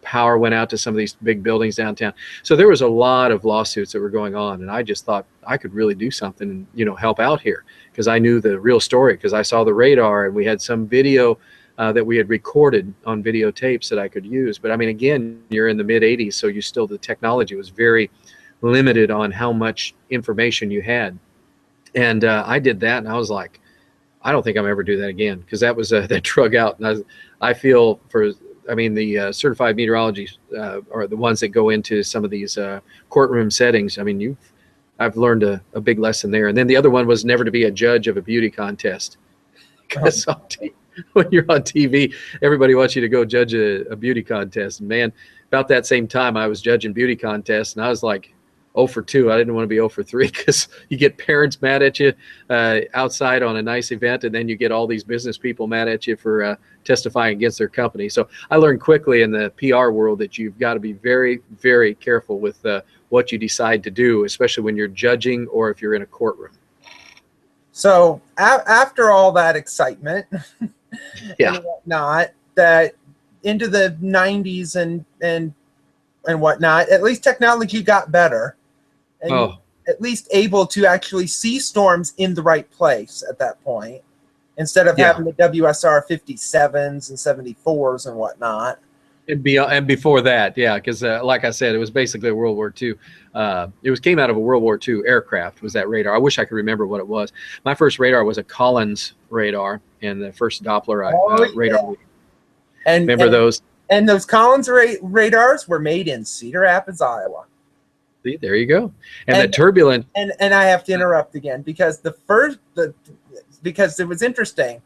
Power went out to some of these big buildings downtown. So there was a lot of lawsuits that were going on, and I just thought I could really do something and, you know, help out here, because I knew the real story, because I saw the radar and we had some video that we had recorded on videotapes that I could use. But I mean, again, you're in the mid 80s, so you still, the technology was very limited on how much information you had. And I did that, and I was like, I don't think I'm ever do that again, because that was that drug out. And I feel for, I mean, the certified meteorologists are the ones that go into some of these courtroom settings. I mean, I've learned a big lesson there. And then the other one was never to be a judge of a beauty contest, because when you're on TV, everybody wants you to go judge a beauty contest. And man, about that same time, I was judging beauty contests, and I was like 0 for 2. I didn't want to be 0 for 3, because you get parents mad at you outside on a nice event, and then you get all these business people mad at you for testifying against their company. So I learned quickly in the PR world that you've got to be very, very careful with what you decide to do, especially when you're judging or if you're in a courtroom.
So after all that excitement
yeah.
and whatnot, that into the 90s and whatnot, at least technology got better. And at least able to actually see storms in the right place at that point, instead of having the WSR 57s and 74s and whatnot.
And before that, yeah, because like I said, it was basically a World War II. It came out of a World War II aircraft, was that radar. I wish I could remember what it was. My first radar was a Collins radar, and the first Doppler radar. And remember those? And
those Collins radars were made in Cedar Rapids, Iowa.
See, there you go. And the turbulent.
And I have to interrupt again, because because it was interesting.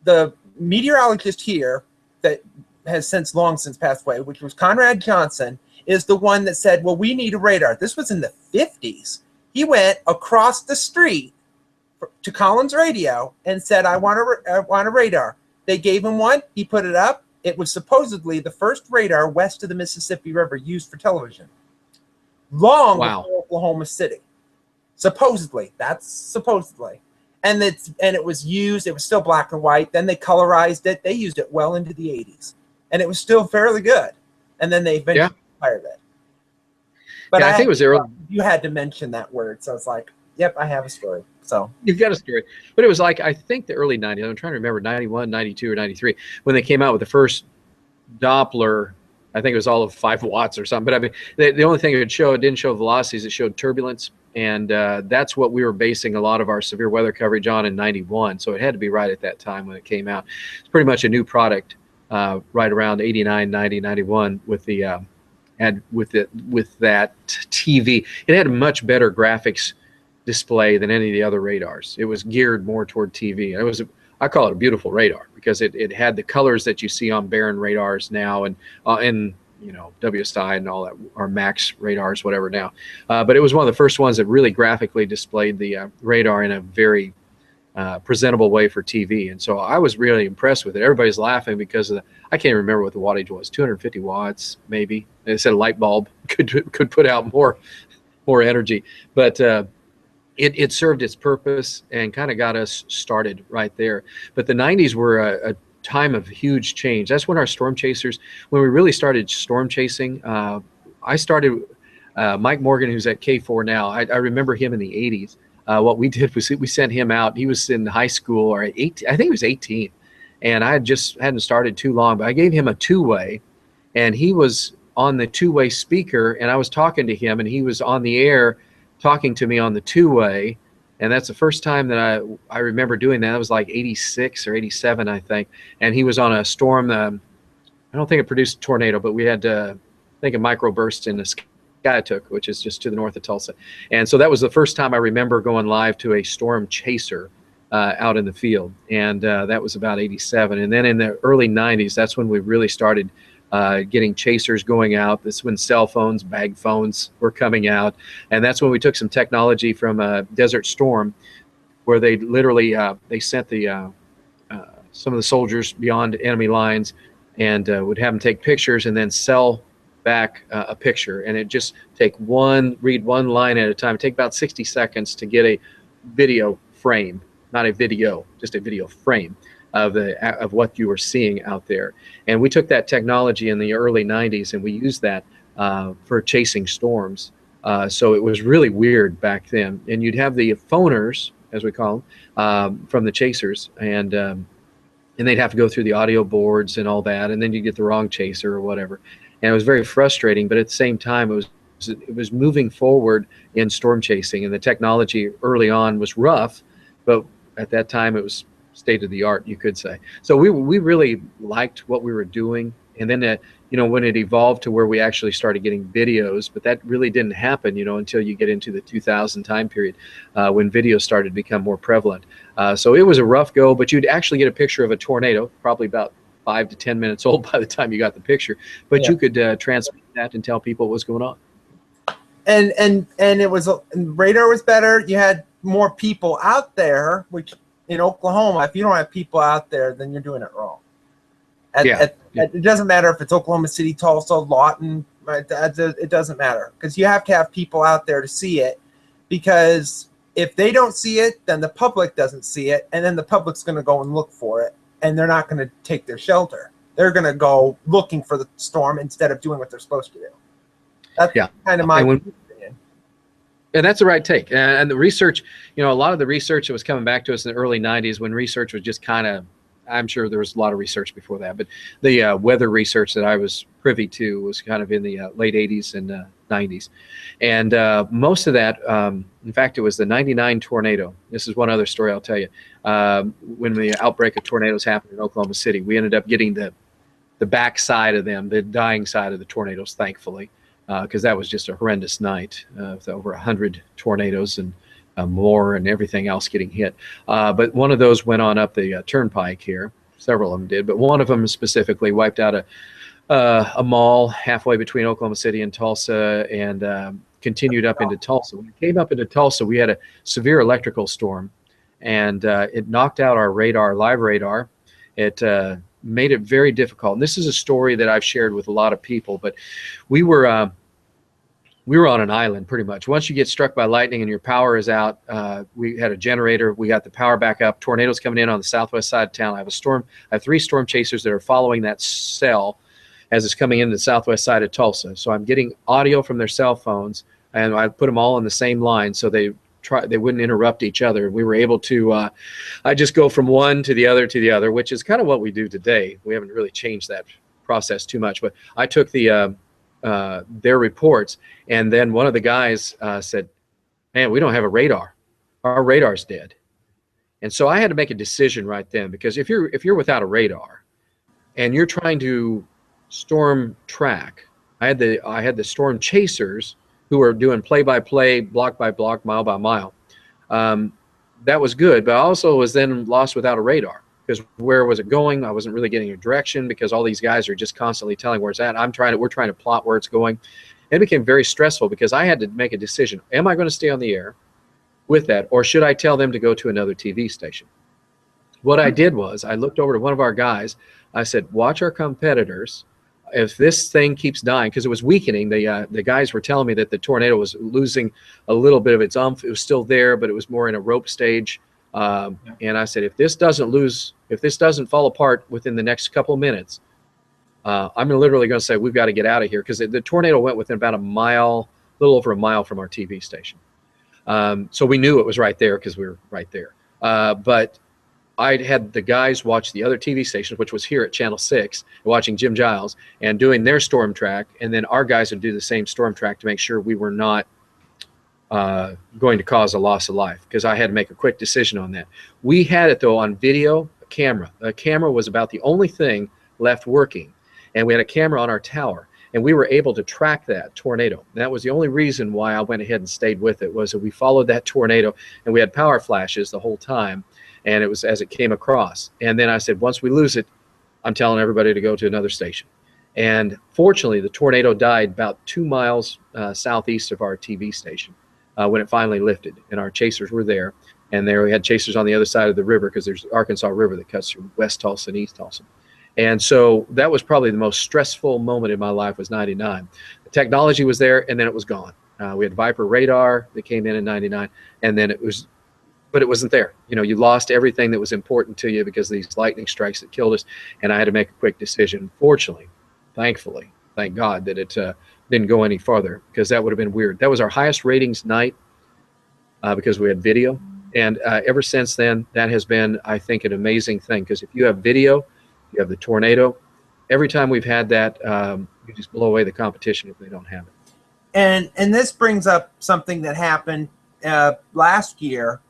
The meteorologist here that has long since passed away, which was Conrad Johnson, is the one that said, well, we need a radar. This was in the 50s. He went across the street to Collins Radio and said, I want a radar. They gave him one. He put it up. It was supposedly the first radar west of the Mississippi River used for television. Long before Oklahoma City. Supposedly. That's supposedly. And it was used. It was still black and white. Then they colorized it. They used it well into the 80s. And it was still fairly good. And then they eventually fired it. But
I think it was early.
You had to mention that word. So it's like, yep, I have a story. So
you've got a story. But it was like, I think the early 90s. I'm trying to remember, 91, 92, or 93, when they came out with the first Doppler. I think it was all of 5 watts or something. But I mean, the only thing it didn't show velocities, it showed turbulence. And that's what we were basing a lot of our severe weather coverage on in 91. So it had to be right at that time when it came out. It's pretty much a new product right around 89, 90, 91 with the with that TV. It had a much better graphics display than any of the other radars. It was geared more toward TV. I call it a beautiful radar, because it had the colors that you see on Baron radars now, and you know, WSI and all that, or Max radars, whatever now. But it was one of the first ones that really graphically displayed the radar in a very presentable way for TV. And so I was really impressed with it. Everybody's laughing because of I can't remember what the wattage was, 250 watts maybe. They said a light bulb could put out more energy, but it served its purpose and kind of got us started right there. But the 90s were a time of huge change. That's when our storm chasers, when we really started storm chasing, I started, Mike Morgan, who's at K4 now, I remember him in the 80s. What we did was we sent him out. He was in high school, or 18, I think he was 18. And I hadn't started too long, but I gave him a 2-way, and he was on the 2-way speaker, and I was talking to him, and he was on the air talking to me on the 2-way. And that's the first time that I remember doing that. It was like 86 or 87, I think. And he was on a storm. I don't think it produced a tornado, but we had, I think, a microburst in the Skiatook, which is just to the north of Tulsa. And so that was the first time I remember going live to a storm chaser out in the field. And that was about 87. And then in the early 90s, that's when we really started getting chasers going out. That's when cell phones, bag phones were coming out. And that's when we took some technology from Desert Storm, where they literally, they sent some of the soldiers beyond enemy lines and would have them take pictures and then sell back a picture. And it just read one line at a time. It'd take about 60 seconds to get a video frame, not a video, just a video frame. of what you were seeing out there. And we took that technology in the early 90s and we used that for chasing storms. So it was really weird back then. And you'd have the phoners, as we call them, from the chasers, and they'd have to go through the audio boards and all that, and then you get the wrong chaser or whatever. And it was very frustrating, but at the same time, it was moving forward in storm chasing, and the technology early on was rough, but at that time it was state of the art, you could say. So we really liked what we were doing. And then when it evolved to where we actually started getting videos, but that really didn't happen until you get into the 2000 time period, when video started to become more prevalent. So it was a rough go, but you'd actually get a picture of a tornado, probably about 5 to 10 minutes old by the time you got the picture, but you could transmit that and tell people what was going on.
And it was, radar was better. You had more people out there, which in Oklahoma, if you don't have people out there, then you're doing it wrong. It doesn't matter if it's Oklahoma City, Tulsa, Lawton. It doesn't matter, because you have to have people out there to see it, because if they don't see it, then the public doesn't see it, and then the public's going to go and look for it, and they're not going to take their shelter. They're going to go looking for the storm instead of doing what they're supposed to do. That's kind of my opinion.
And that's the right take. And the research, a lot of the research that was coming back to us in the early 90s, when research was just kind of, I'm sure there was a lot of research before that, but the weather research that I was privy to was kind of in the late 80s and 90s. And most of that, in fact, it was the 99 tornado. This is one other story I'll tell you. When the outbreak of tornadoes happened in Oklahoma City, we ended up getting the back side of them, the dying side of the tornadoes, thankfully, because that was just a horrendous night with over 100 tornadoes and more and everything else getting hit. But one of those went on up the turnpike here. Several of them did, but one of them specifically wiped out a mall halfway between Oklahoma City and Tulsa, and continued up into Tulsa. When it came up into Tulsa, we had a severe electrical storm, and it knocked out our radar, live radar. It made it very difficult. And this is a story that I've shared with a lot of people, but we were on an island pretty much. Once you get struck by lightning and your power is out, we had a generator. We got the power back up. Tornadoes coming in on the southwest side of town. I have 3 storm chasers that are following that cell as it's coming into the southwest side of Tulsa. So I'm getting audio from their cell phones, and I put them all on the same line so they wouldn't interrupt each other. We were able to, I just go from one to the other, which is kind of what we do today. We haven't really changed that process too much, but I took their reports, and then one of the guys said, "Man, we don't have a radar. Our radar's dead." And so I had to make a decision right then, because if you're without a radar and you're trying to storm track, I had the storm chasers who were doing play-by-play, block by block, mile by mile. That was good, but I also was then lost without a radar, because where was it going? I wasn't really getting a direction, because all these guys are just constantly telling where it's at. We're trying to plot where it's going. It became very stressful, because I had to make a decision. Am I going to stay on the air with that, or should I tell them to go to another TV station? What I did was I looked over to one of our guys. I said, "Watch our competitors. If this thing keeps dying," because it was weakening. The guys were telling me that the tornado was losing a little bit of its umph. It was still there, but it was more in a rope stage. And I said, if this doesn't fall apart within the next couple of minutes, I'm literally going to say, we've got to get out of here, because the tornado went within about a little over a mile from our TV station. So we knew it was right there, because we were right there. But I had the guys watch the other TV stations, which was here at Channel 6, watching Jim Giles and doing their storm track. And then our guys would do the same storm track to make sure we were not going to cause a loss of life, because I had to make a quick decision on that. We had it, though, on video, a camera. A camera was about the only thing left working. And we had a camera on our tower, and we were able to track that tornado. And that was the only reason why I went ahead and stayed with it, was that we followed that tornado, and we had power flashes the whole time. And it was as it came across. And then I said, once we lose it, I'm telling everybody to go to another station. And fortunately, the tornado died about 2 miles southeast of our TV station when it finally lifted. And our chasers were there. And there we had chasers on the other side of the river, because there's the Arkansas River that cuts through West Tulsa and East Tulsa. And so that was probably the most stressful moment in my life, was 99. The technology was there, and then it was gone. We had Viper radar that came in 99, and then it was but it wasn't there. You know, you lost everything that was important to you because of these lightning strikes that killed us, and I had to make a quick decision. Fortunately, thankfully, thank God that it didn't go any farther, because that would have been weird. That was our highest ratings night because we had video, and ever since then, that has been, I think, an amazing thing, because if you have video, you have the tornado. Every time we've had that, you just blow away the competition if they don't have it.
And this brings up something that happened last year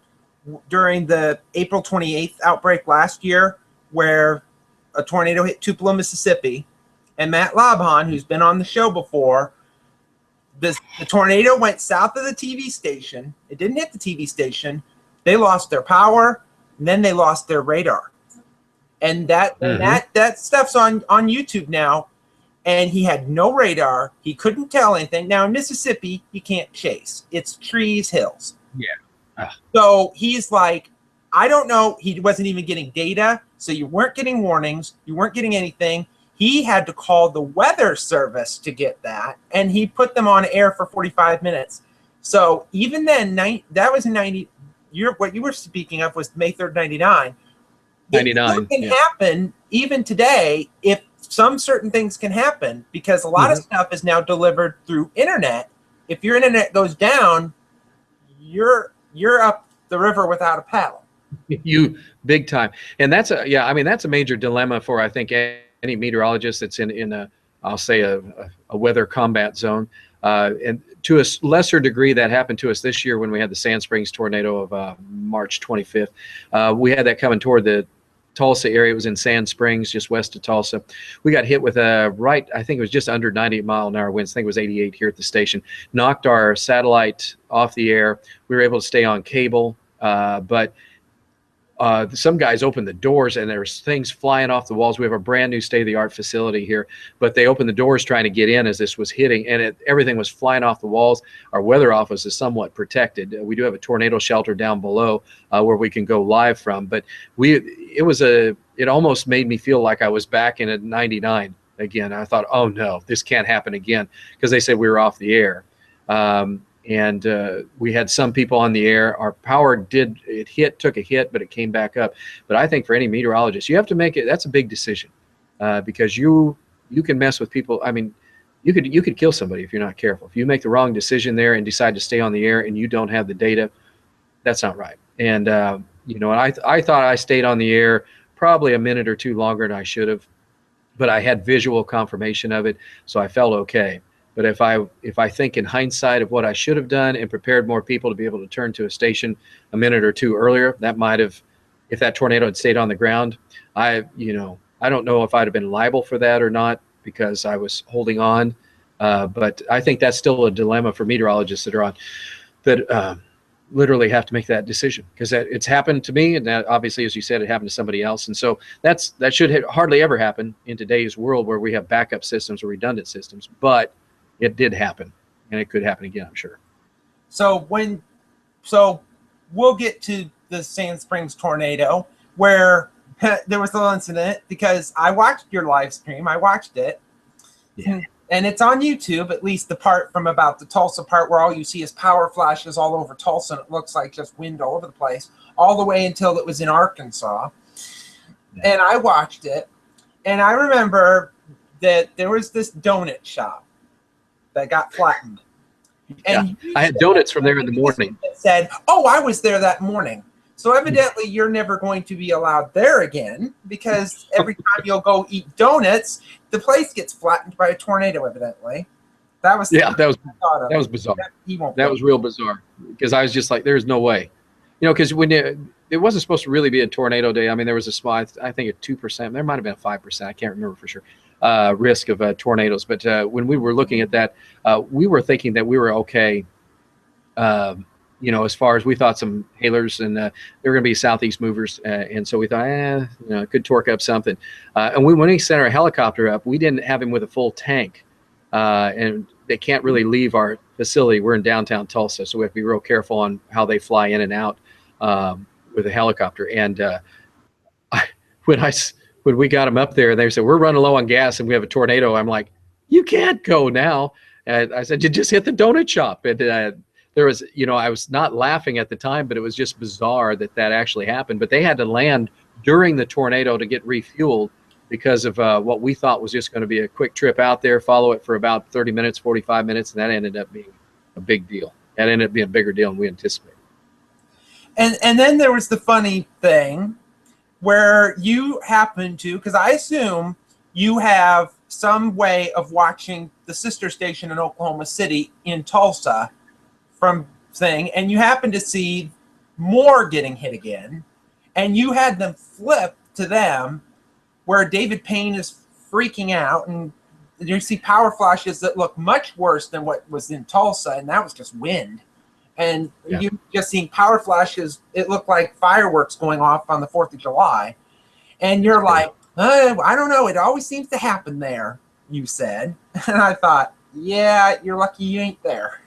during the April 28th outbreak last year, where a tornado hit Tupelo, Mississippi, and Matt Labhan, who's been on the show before, the tornado went south of the TV station. It didn't hit the TV station. They lost their power, and then they lost their radar. And that stuff's on YouTube now. And he had no radar. He couldn't tell anything. Now in Mississippi, you can't chase. It's trees, hills.
Yeah.
So he's like, I don't know. He wasn't even getting data. So you weren't getting warnings. You weren't getting anything. He had to call the weather service to get that. And he put them on air for 45 minutes. So even then, that was in 90. What you were speaking of was May 3rd, 99.
99.
It can happen even today if some certain things can happen, because a lot of stuff is now delivered through internet. If your internet goes down, you're up the river without a paddle.
You big time. And that's a major dilemma for, I think, any meteorologist that's in a, I'll say a weather combat zone. And to a lesser degree, that happened to us this year when we had the Sand Springs tornado of March 25th. We had that coming toward the Tulsa area. It was in Sand Springs, just west of Tulsa. We got hit with I think it was just under 90-mile-an-hour winds. I think it was 88 here at the station. Knocked our satellite off the air. We were able to stay on cable, but some guys opened the doors and there's things flying off the walls. We have a brand new state-of-the-art facility here, but they opened the doors trying to get in as this was hitting, and everything was flying off the walls. Our weather office is somewhat protected. We do have a tornado shelter down below where we can go live from, but it almost made me feel like I was back in at 99 again. I thought, oh no, this can't happen again, because they said we were off the air. And we had some people on the air. Our power took a hit, but it came back up. But I think for any meteorologist, you have to make it. That's a big decision, because you can mess with people. I mean, you could kill somebody if you're not careful. If you make the wrong decision there and decide to stay on the air and you don't have the data, that's not right. And and I thought I stayed on the air probably a minute or two longer than I should have, but I had visual confirmation of it, so I felt okay. But if I think in hindsight of what I should have done and prepared more people to be able to turn to a station a minute or two earlier, that might have, if that tornado had stayed on the ground, I don't know if I'd have been liable for that or not, because I was holding on. But I think that's still a dilemma for meteorologists that literally have to make that decision, because it's happened to me, and that obviously, as you said, it happened to somebody else. And so that should hardly ever happen in today's world where we have backup systems or redundant systems. But it did happen, and it could happen again, I'm sure.
So we'll get to the Sand Springs tornado, where there was a little incident, because I watched your live stream. I watched it. Yeah. And it's on YouTube, at least the part from about the Tulsa part where all you see is power flashes all over Tulsa, and it looks like just wind all over the place, all the way until it was in Arkansas. Yeah. And I watched it, and I remember that there was this donut shop that got flattened. And
yeah, I had donuts from there in the morning.
Said, oh, I was there that morning. So evidently you're never going to be allowed there again, because every time you'll go eat donuts, the place gets flattened by a tornado, evidently. That was
bizarre. That was real bizarre, because I was just like, there's no way. Because when it wasn't supposed to really be a tornado day. I mean, there was a small, I think a 2%, there might have been a 5%, I can't remember for sure, risk of tornadoes. But when we were looking at that, we were thinking that we were okay, as far as we thought some hailers, and they were going to be southeast movers. And so we thought, it could torque up something. And when we sent our helicopter up, we didn't have him with a full tank. And they can't really leave our facility. We're in downtown Tulsa, so we have to be real careful on how they fly in and out with a helicopter. And when we got them up there, they said, we're running low on gas and we have a tornado. I'm like, you can't go now. And I said, you just hit the donut shop. And there was, you know, I was not laughing at the time, but it was just bizarre that that actually happened. But they had to land during the tornado to get refueled because of what we thought was just going to be a quick trip out there, follow it for about 30 minutes, 45 minutes, and that ended up being a big deal. That ended up being a bigger deal than we anticipated.
And then there was the funny thing where you happen to, because I assume you have some way of watching the sister station in Oklahoma City in Tulsa from thing, and you happen to see more getting hit again, and you had them flip to them where David Payne is freaking out, and you see power flashes that look much worse than what was in Tulsa, and that was just wind. And you just seeing power flashes, it looked like fireworks going off on the 4th of July. And you're like, I don't know, it always seems to happen there, you said. And I thought, yeah, you're lucky you ain't there.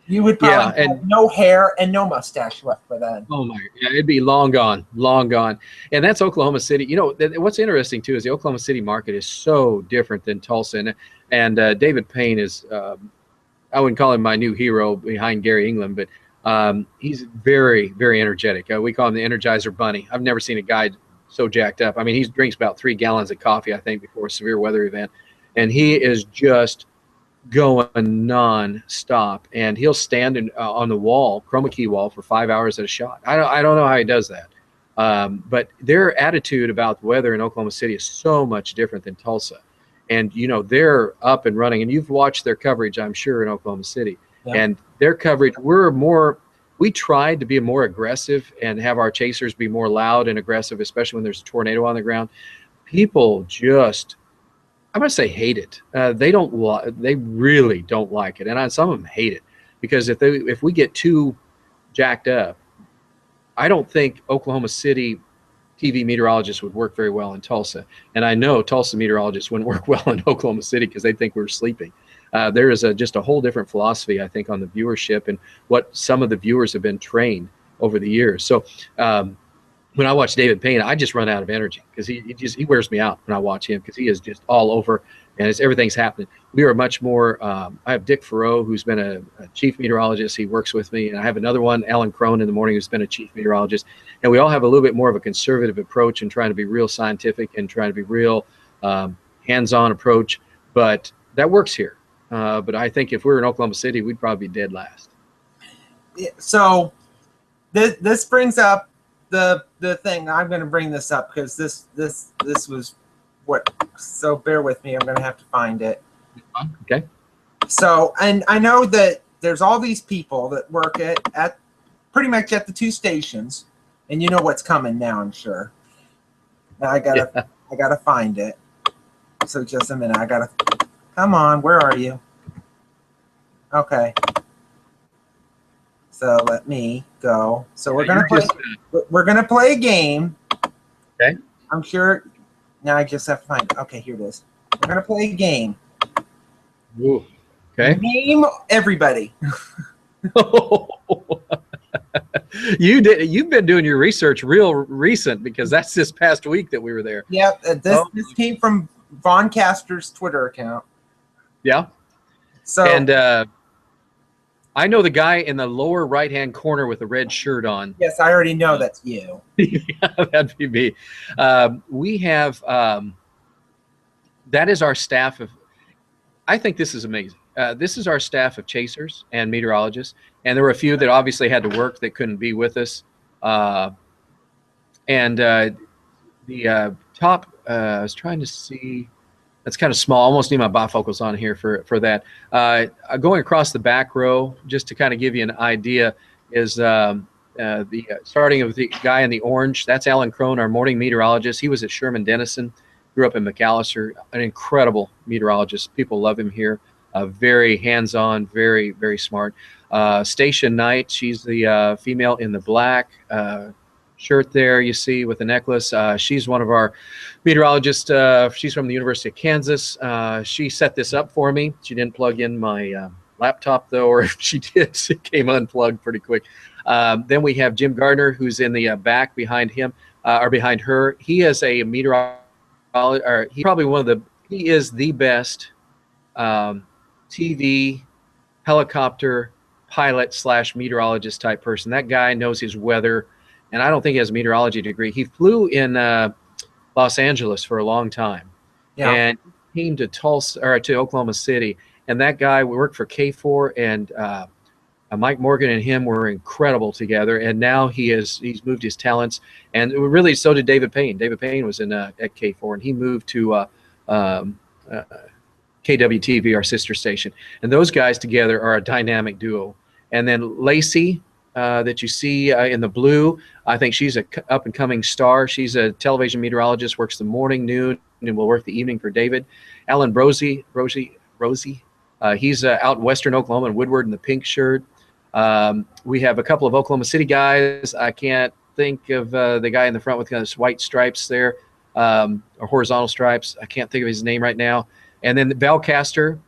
You would probably have no hair and no mustache left by then.
Oh my, yeah, it'd be long gone, long gone. And that's Oklahoma City. You know, what's interesting too is the Oklahoma City market is so different than Tulsa. And David Payne is, I wouldn't call him my new hero behind Gary England, but he's very, very energetic. We call him the Energizer Bunny. I've never seen a guy so jacked up. I mean, he drinks about 3 gallons of coffee, I think, before a severe weather event. And he is just going non-stop, and he'll stand on the wall, chroma key wall, for 5 hours at a shot. I don't know how he does that, but their attitude about the weather in Oklahoma City is so much different than Tulsa. And you know, they're up and running, and you've watched their coverage, I'm sure, in Oklahoma City. And their coverage, we tried to be more aggressive and have our chasers be more loud and aggressive, especially when there's a tornado on the ground. People just, I'm going to say, hate it. They really don't like it. And some of them hate it because if we get too jacked up, I don't think Oklahoma City TV meteorologists would work very well in Tulsa. And I know Tulsa meteorologists wouldn't work well in Oklahoma City because they think we're sleeping. There is just a whole different philosophy, I think, on the viewership and what some of the viewers have been trained over the years. So when I watch David Payne, I just run out of energy because he wears me out when I watch him because he is just all over and everything's happening. We are much more. I have Dick Farrow, who's been a chief meteorologist. He works with me, and I have another one, Alan Crone, in the morning, who's been a chief meteorologist. And we all have a little bit more of a conservative approach and trying to be real scientific and trying to be real hands-on approach. But that works here. But I think if we were in Oklahoma City, we'd probably be dead last.
So this brings up the thing. I'm going to bring this up because this was what. So bear with me. I'm going to have to find it.
Okay.
So, and I know that there's all these people that work at pretty much at the 2 stations, and you know what's coming now, I'm sure. Now I gotta find it. So just a minute. Come on. Where are you? Okay. So let me go. So we're gonna play a game.
Okay.
I'm sure. Now I just have to find it. Okay, here it is. We're gonna play a game.
Ooh. Okay.
Name everybody.
You've been doing your research real recent because that's this past week that we were there.
Yep. This came from Von Caster's Twitter account.
Yeah.
So
and I know the guy in the lower right-hand corner with the red shirt on.
Yes, I already know that's you.
Yeah, that'd be me. We have that is our staff of. I think this is amazing. This is our staff of chasers and meteorologists, and there were a few that obviously had to work that couldn't be with us. The top, I was trying to see. That's kind of small. I almost need my bifocals on here for that. Going across the back row, just to kind of give you an idea, is starting with the guy in the orange. That's Alan Crone, our morning meteorologist. He was at Sherman Denison, grew up in McAllister. An incredible meteorologist. People love him here. Very hands-on, very, very smart. Station Knight, she's the female in the black shirt there you see with the necklace. She's one of our meteorologists. She's from the University of Kansas. She set this up for me. She didn't plug in my laptop though, or if she did, it came unplugged pretty quick. Then we have Jim Gardner, who's in the back behind him, or behind her. He is a meteorologist, or he is the best TV helicopter pilot / meteorologist type person. That guy knows his weather, and I don't think he has a meteorology degree. He flew in Los Angeles for a long time,
Yeah.
and came to Tulsa or to Oklahoma City. And that guy worked for K4, and Mike Morgan and him were incredible together. And now he's moved his talents, and really so did David Payne. David Payne was in at K4, and he moved to KWTV, our sister station. And those guys together are a dynamic duo. And then Lacey, that you see in the blue, I think she's a up and coming star. She's a television meteorologist, works the morning, noon, and will work the evening for David. Alan Rosie, he's out in Western Oklahoma in Woodward in the pink shirt. We have a couple of Oklahoma City guys. I can't think of the guy in the front with kind of white stripes there, or horizontal stripes. I can't think of his name right now. And then Val Castor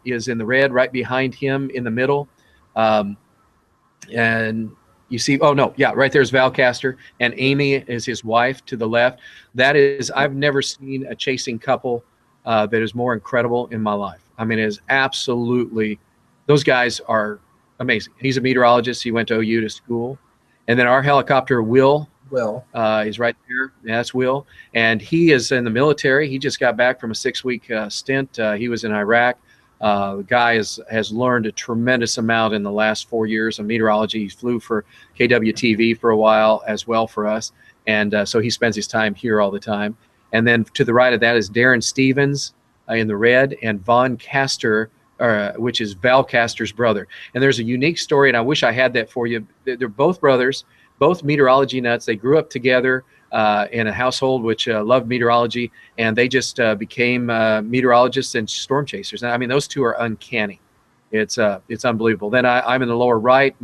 is in the red right behind him in the middle. And you see, oh no, yeah, right there's Val Castor, and Amy is his wife to the left. That is, I've never seen a chasing couple that is more incredible in my life. I mean, it is absolutely, those guys are amazing. He's a meteorologist. He went to OU to school. And then our helicopter, Will, he's right there. Yeah, that's Will. And he is in the military. He just got back from a 6-week stint. He was in Iraq. The guy has learned a tremendous amount in the last 4 years of meteorology. He flew for KWTV for a while as well for us. And so he spends his time here all the time. And then to the right of that is Darren Stevens in the red, and Vaughn Castor, which is Val Castor's brother. And there's a unique story, and I wish I had that for you. They're both brothers, both meteorology nuts. They grew up together in a household which loved meteorology, and they just became meteorologists and storm chasers. And I mean, those two are uncanny. It's unbelievable. Then I'm in the lower right.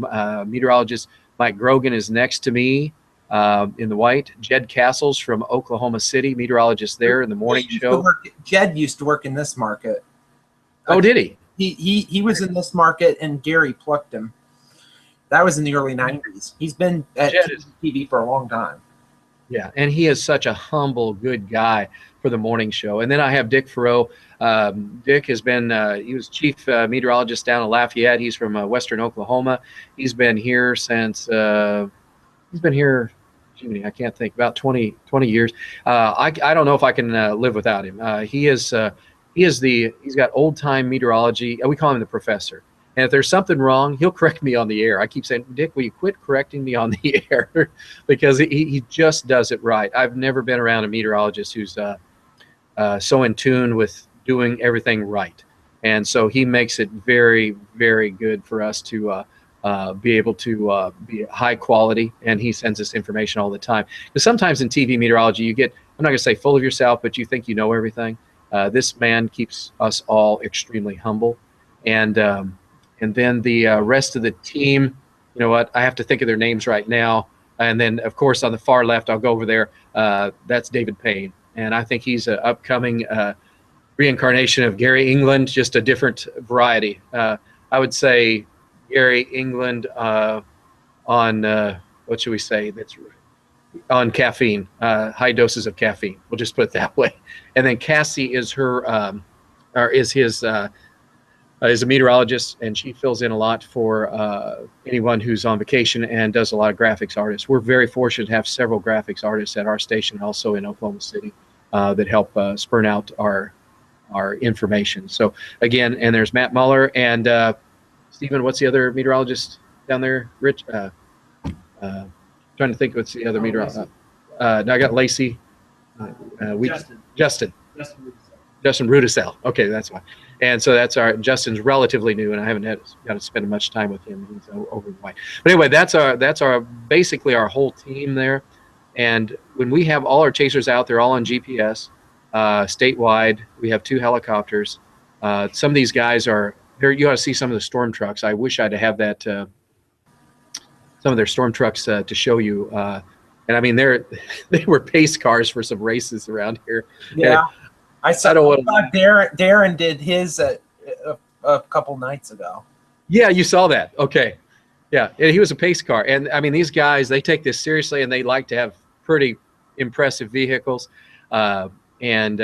Meteorologist Mike Grogan is next to me in the white. Jed Castles from Oklahoma City, meteorologist there in the morning show.
Jed used to work in this market.
Oh, did he?
He was in this market, and Gary plucked him. That was in the early 90s. He's been at TV for a long time.
Yeah, and he is such a humble, good guy for the morning show. And then I have Dick Farrow. Dick has been, he was chief meteorologist down in Lafayette. He's from Western Oklahoma. He's been here since, he's been here, I can't think, about 20 years. I don't know if I can live without him. He's got old time meteorology. We call him the professor. And if there's something wrong, he'll correct me on the air. I keep saying, Dick, will you quit correcting me on the air? Because he just does it right. I've never been around a meteorologist who's so in tune with doing everything right. And so he makes it very, very good for us to be able to be high quality. And he sends us information all the time. Because sometimes in TV meteorology, you get, I'm not going to say full of yourself, but you think you know everything. This man keeps us all extremely humble. And then the rest of the team, you know what, I have to think of their names right now. And then, of course, on the far left, I'll go over there. That's David Payne. And I think he's an upcoming reincarnation of Gary England, just a different variety. I would say Gary England on, what should we say, that's on caffeine, high doses of caffeine. We'll just put it that way. And then Cassie is her, or is his, is a meteorologist, and she fills in a lot for anyone who's on vacation and does a lot of graphics artists. We're very fortunate to have several graphics artists at our station, also in Oklahoma City, that help spurn out our information. So again, and there's Matt Muller and Stephen. What's the other meteorologist down there? Rich. Trying to think what's the other meteorologist. No, I got Lacey. Justin Rudisell. Okay, that's why. And so Justin's relatively new, and I haven't got to spend much time with him. He's over the white. But anyway, that's our basically our whole team there. And when we have all our chasers out, they're all on GPS, statewide. We have 2 helicopters. Some of these guys are there. You ought to see some of the storm trucks. I wish I'd have that. Some of their storm trucks to show you. And I mean, they were pace cars for some races around here.
Yeah.
And
I saw Darren did his a couple nights ago.
Yeah, you saw that. Okay. Yeah, and he was a pace car. And I mean, these guys, they take this seriously, and they like to have pretty impressive vehicles. And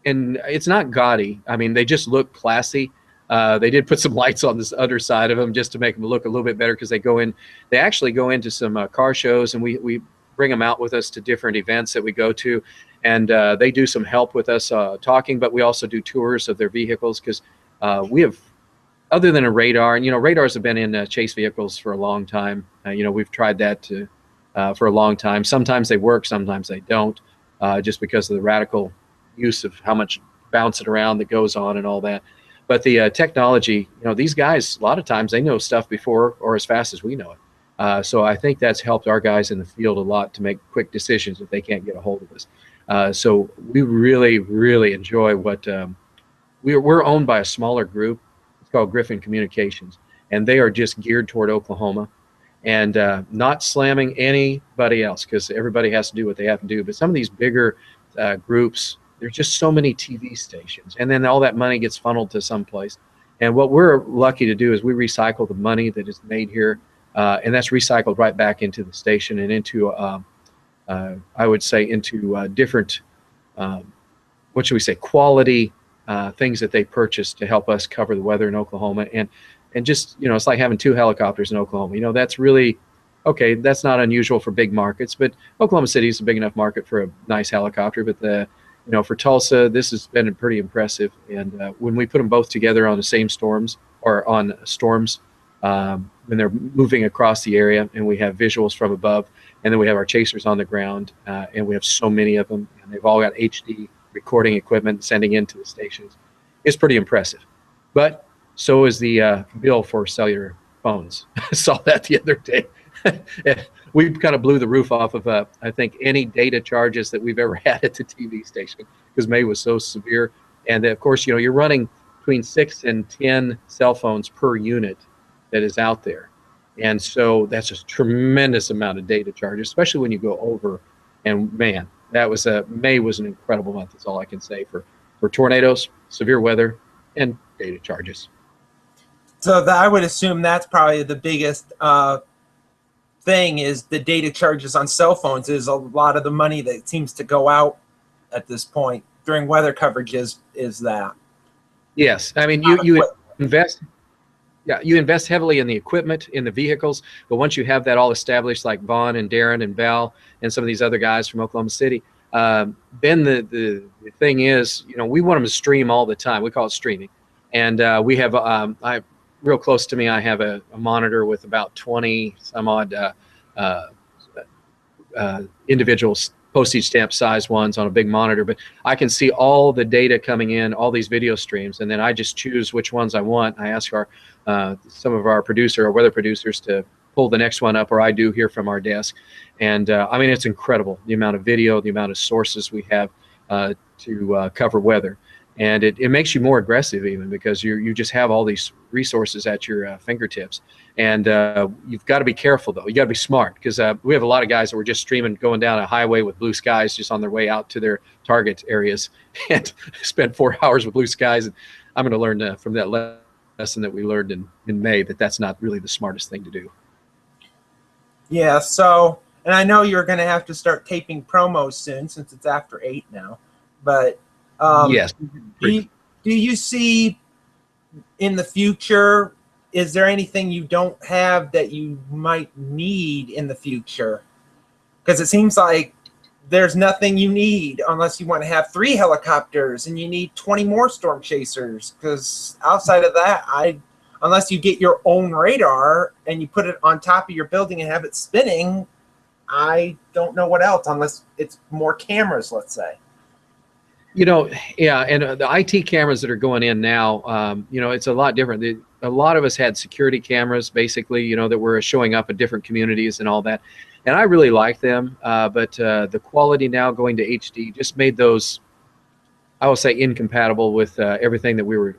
it's not gaudy. I mean, they just look classy. They did put some lights on this underside of them just to make them look a little bit better, because they actually go into some car shows, and we bring them out with us to different events that we go to, and they do some help with us talking, but we also do tours of their vehicles, because we have, other than a radar, and radars have been in chase vehicles for a long time. We've tried that for a long time. Sometimes they work, sometimes they don't, just because of the radical use of how much bouncing around that goes on and all that. But the technology, these guys, a lot of times they know stuff before or as fast as we know it. So I think that's helped our guys in the field a lot to make quick decisions if they can't get a hold of us. So we really, really enjoy what we're owned by a smaller group. It's called Griffin Communications, and they are just geared toward Oklahoma, and not slamming anybody else, because everybody has to do what they have to do. But some of these bigger groups, there's just so many TV stations, and then all that money gets funneled to someplace. And what we're lucky to do is we recycle the money that is made here, and that's recycled right back into the station and into, I would say, into different, what should we say, quality things that they purchase to help us cover the weather in Oklahoma. And just, it's like having 2 helicopters in Oklahoma. That's really, okay, that's not unusual for big markets, but Oklahoma City is a big enough market for a nice helicopter. But for Tulsa, this has been pretty impressive. And when we put them both together on the same storms, or on storms, when they're moving across the area, and we have visuals from above, and then we have our chasers on the ground, and we have so many of them, and they've all got HD recording equipment sending into the stations, it's pretty impressive. But so is the bill for cellular phones. I saw that the other day. We kind of blew the roof off of, I think, any data charges that we've ever had at the TV station, because May was so severe. And of course, you're running between 6 and 10 cell phones per unit that is out there. And so that's a tremendous amount of data charges, especially when you go over. And man, that was May was an incredible month. That's all I can say for tornadoes, severe weather, and data charges.
So I would assume that's probably the biggest thing, is the data charges on cell phones. Is a lot of the money that seems to go out at this point during weather coverage is that.
Yes, I mean you invest. Yeah, you invest heavily in the equipment, in the vehicles, but once you have that all established, like Vaughn and Darren and Val and some of these other guys from Oklahoma City, then the thing is, we want them to stream all the time. We call it streaming. And we have, real close to me, I have a monitor with about 20 some odd individual postage stamp size ones on a big monitor, but I can see all the data coming in, all these video streams, and then I just choose which ones I want. I ask some of our weather producers to pull the next one up, or I do here from our desk. And I mean, it's incredible, the amount of video, the amount of sources we have to cover weather. And it makes you more aggressive, even, because you just have all these resources at your fingertips. And you've got to be careful, though. You got to be smart, because we have a lot of guys that were just streaming, going down a highway with blue skies, just on their way out to their target areas, and spent 4 hours with blue skies. And I'm going to learn from that lesson that we learned in May, that that's not really the smartest thing to do.
Yeah. So, and I know you're going to have to start taping promos soon, since it's after 8 now, but.
Yes.
Do you see in the future, is there anything you don't have that you might need in the future? Because it seems like there's nothing you need unless you want to have 3 helicopters and you need 20 more storm chasers. Because outside of that, unless you get your own radar and you put it on top of your building and have it spinning, I don't know what else, unless it's more cameras, let's say.
Yeah, and the IT cameras that are going in now, it's a lot different. A lot of us had security cameras, basically, that were showing up in different communities and all that. And I really like them, but the quality now going to HD just made those, I will say, incompatible with everything that we're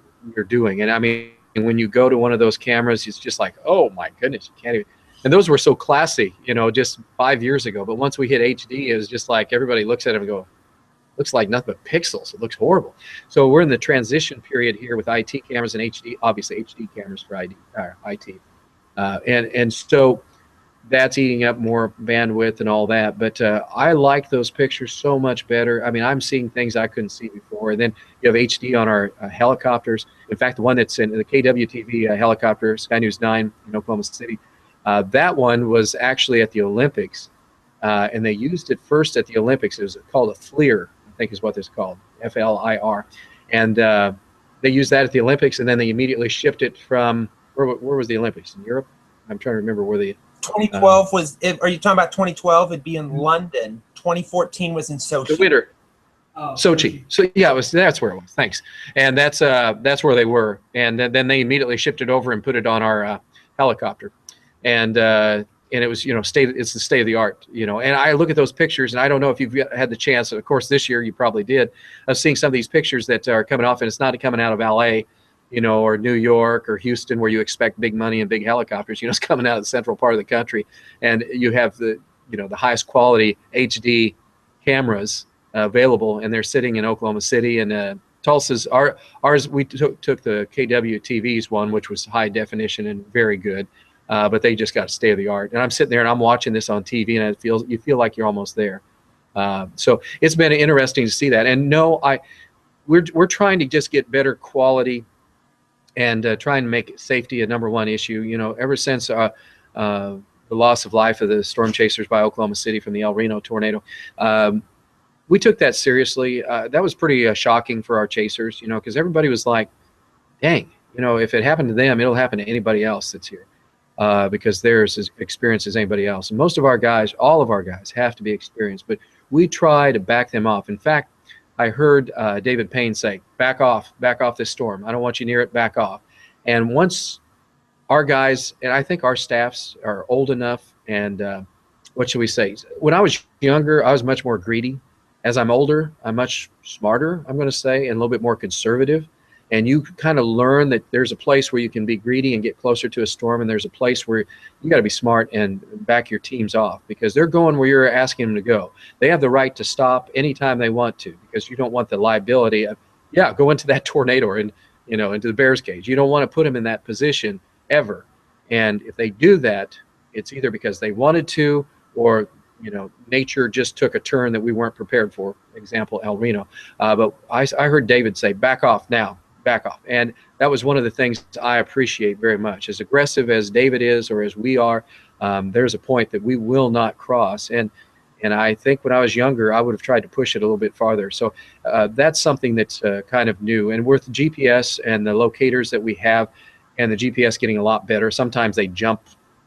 doing. And I mean, when you go to one of those cameras, it's just like, oh my goodness, you can't even. And those were so classy, just 5 years ago. But once we hit HD, it was just like everybody looks at them and go, looks like nothing but pixels. It looks horrible. So we're in the transition period here with IT cameras and HD, obviously HD cameras for IT. And so that's eating up more bandwidth and all that. But I like those pictures so much better. I mean, I'm seeing things I couldn't see before. And then you have HD on our helicopters. In fact, the one that's in the KWTV helicopter, Sky News 9 in Oklahoma City, that one was actually at the Olympics. And they used it first at the Olympics. It was called a FLIR, I think is what it's called, FLIR. And they used that at the Olympics, and then they immediately shipped it from, where was the Olympics? In Europe? I'm trying to remember where the
2012 was. Are you talking about 2012? It'd be in London. 2014 was in Sochi.
The winter. Sochi. So yeah, that's where it was. Thanks. And that's where they were. And then they immediately shipped it over and put it on our helicopter. And it was, it's the state of the art, And I look at those pictures, and I don't know if you've had the chance. Of course, this year you probably did, of seeing some of these pictures that are coming off, and it's not coming out of LA. Or New York or Houston, where you expect big money and big helicopters. It's coming out of the central part of the country, and you have the highest quality HD cameras available, and they're sitting in Oklahoma City. And Tulsa's ours. We took the KWTV's one, which was high definition and very good, but they just got state of the art. And I'm sitting there and I'm watching this on TV, and you feel like you're almost there. So it's been interesting to see that. And no, we're trying to just get better quality. And trying to make safety a #1 issue. Ever since the loss of life of the storm chasers by Oklahoma City from the El Reno tornado, we took that seriously. That was pretty shocking for our chasers, because everybody was like, dang, if it happened to them, it'll happen to anybody else that's here, because they're as experienced as anybody else. And most of our guys, all of our guys, have to be experienced, but we try to back them off. In fact, I heard David Payne say, back off this storm. I don't want you near it, back off. And once our guys, and I think our staffs are old enough, and what should we say? When I was younger, I was much more greedy. As I'm older, I'm much smarter, I'm going to say, and a little bit more conservative. And you kind of learn that there's a place where you can be greedy and get closer to a storm, and there's a place where you got to be smart and back your teams off, because they're going where you're asking them to go. They have the right to stop anytime they want to, because you don't want the liability of, go into that tornado and into the bear's cage. You don't want to put them in that position ever. And if they do that, it's either because they wanted to, or nature just took a turn that we weren't prepared for. Example, El Reno. But I heard David say, back off now. Back off. And that was one of the things I appreciate very much. As aggressive as David is, or as we are, there's a point that we will not cross. And I think when I was younger, I would have tried to push it a little bit farther. So that's something that's kind of new. And with the GPS and the locators that we have, and the GPS getting a lot better, sometimes they jump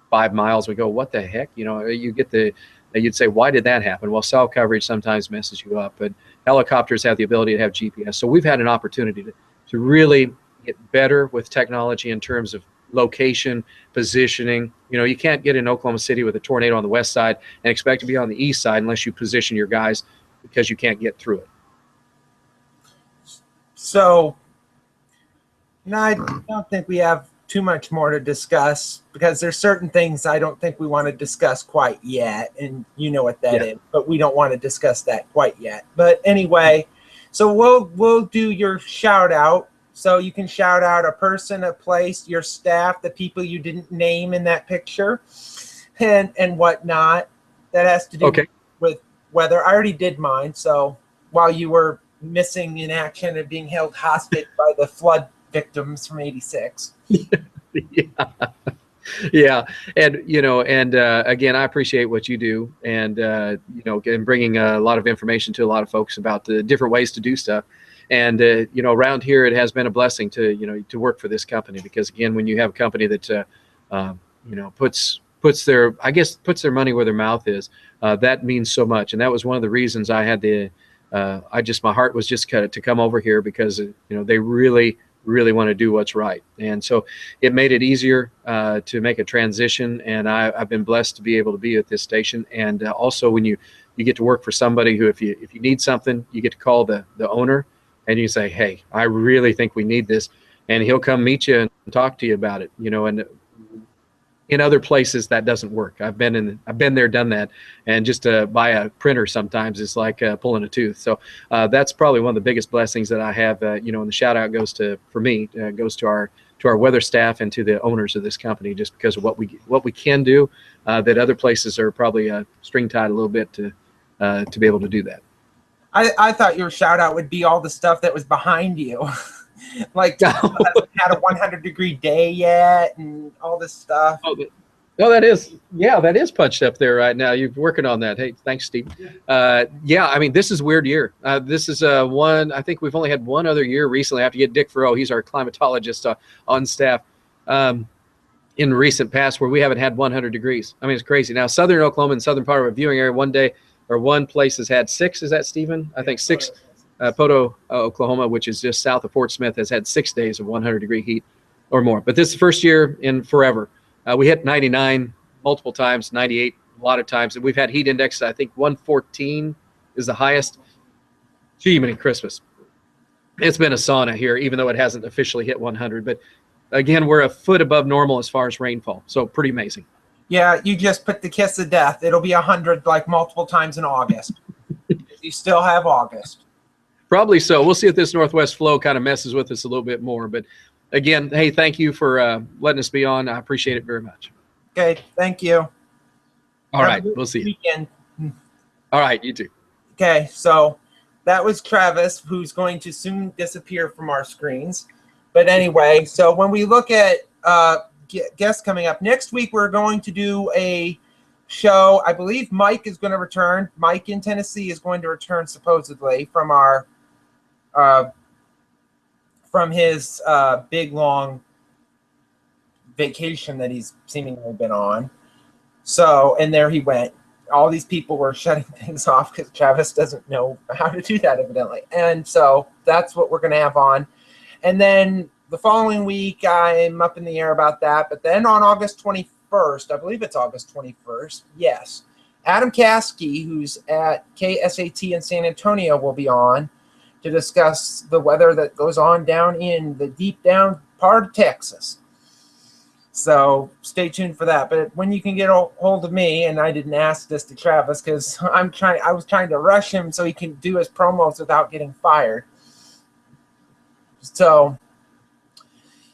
5 miles. We go, what the heck? You'd say, why did that happen? Well, cell coverage sometimes messes you up, but helicopters have the ability to have GPS. So we've had an opportunity to really get better with technology in terms of location, positioning. You can't get in Oklahoma City with a tornado on the west side and expect to be on the east side unless you position your guys, because you can't get through it.
So, I don't think we have too much more to discuss, because there's certain things I don't think we want to discuss quite yet, and you know what that is, but we don't want to discuss that quite yet. But anyway, so we'll do your shout out. So you can shout out a person, a place, your staff, the people you didn't name in that picture, and whatnot. That has to do with weather. I already did mine. So while you were missing in action and being held hostage by the flood victims from '86.
Yeah. And, again, I appreciate what you do, and, and bringing a lot of information to a lot of folks about the different ways to do stuff. And, around here, it has been a blessing to work for this company, because, again, when you have a company that, puts their money where their mouth is, that means so much. And that was one of the reasons I had my heart was just to come over here, because, they really want to do what's right. And so it made it easier to make a transition. And I've been blessed to be able to be at this station. And also, when you get to work for somebody who, if you need something, you get to call the owner, and you say, hey, I really think we need this. And he'll come meet you and talk to you about it, and in other places that doesn't work. I've been there, done that. And just to buy a printer sometimes is like pulling a tooth. So that's probably one of the biggest blessings that I have, and the shout out goes to, for me, goes to our to our weather staff and to the owners of this company, just because of what we can do, that other places are probably string tied a little bit to be able to do that.
I thought your shout out would be all the stuff that was behind you. Like, hasn't had a 100-degree day yet and all this stuff.
Oh, that is punched up there right now. You're working on that. Hey, thanks, Steve. Yeah, I mean, this is a weird year. This is one, I think we've only had one other year recently. I have to get Dick Farrow. He's our climatologist on staff, in recent past where we haven't had 100 degrees. I mean, it's crazy. Now, southern Oklahoma and southern part of our viewing area, one place has had 6. Is that, Stephen? I think 6. Poto, Oklahoma, which is just south of Fort Smith, has had 6 days of 100-degree heat or more. But this is the first year in forever. We hit 99 multiple times, 98 a lot of times. And we've had heat index, I think 114 is the highest. Gee, many Christmas. It's been a sauna here, even though it hasn't officially hit 100. But again, we're a foot above normal as far as rainfall. So pretty amazing. Yeah,
you just put the kiss of death. It'll be 100 like multiple times in August. You still have August.
Probably so. We'll see if this northwest flow kind of messes with us a little bit more. But again, hey, thank you for letting us be on. I appreciate it very much.
Okay, thank you.
All right, we'll see you.
Weekend.
All right, you too.
Okay, so that was Travis, who's going to soon disappear from our screens. But anyway, so when we look at guests coming up next week, we're going to do a show. I believe Mike is going to return. Mike in Tennessee is going to return supposedly from our from his big long vacation that he's seemingly been on. So, and there he went. All these people were shutting things off because Travis doesn't know how to do that, evidently. And so that's what we're going to have on. And then the following week, I'm up in the air about that. But then on August 21st, I believe it's August 21st, yes, Adam Caskey, who's at KSAT in San Antonio, will be on to discuss the weather that goes on down in the deep down part of Texas. So stay tuned for that. But when you can get a hold of me, and I didn't ask this to Travis because I was trying to rush him so he can do his promos without getting fired. So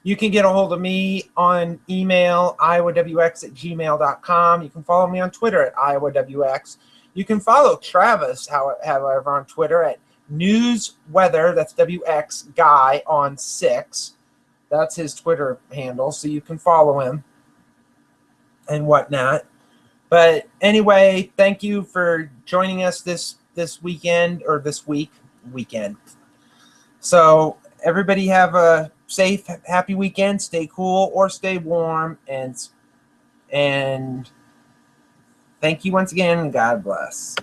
you can get a hold of me on email, iowawx@gmail.com. You can follow me on Twitter at iowawx. You can follow Travis, however, on Twitter at newsweather, that's WX guy on 6. That's his Twitter handle, so you can follow him and whatnot. But anyway, thank you for joining us this weekend, or this weekend. So everybody have a safe, happy weekend. Stay cool or stay warm, and thank you once again, and God bless.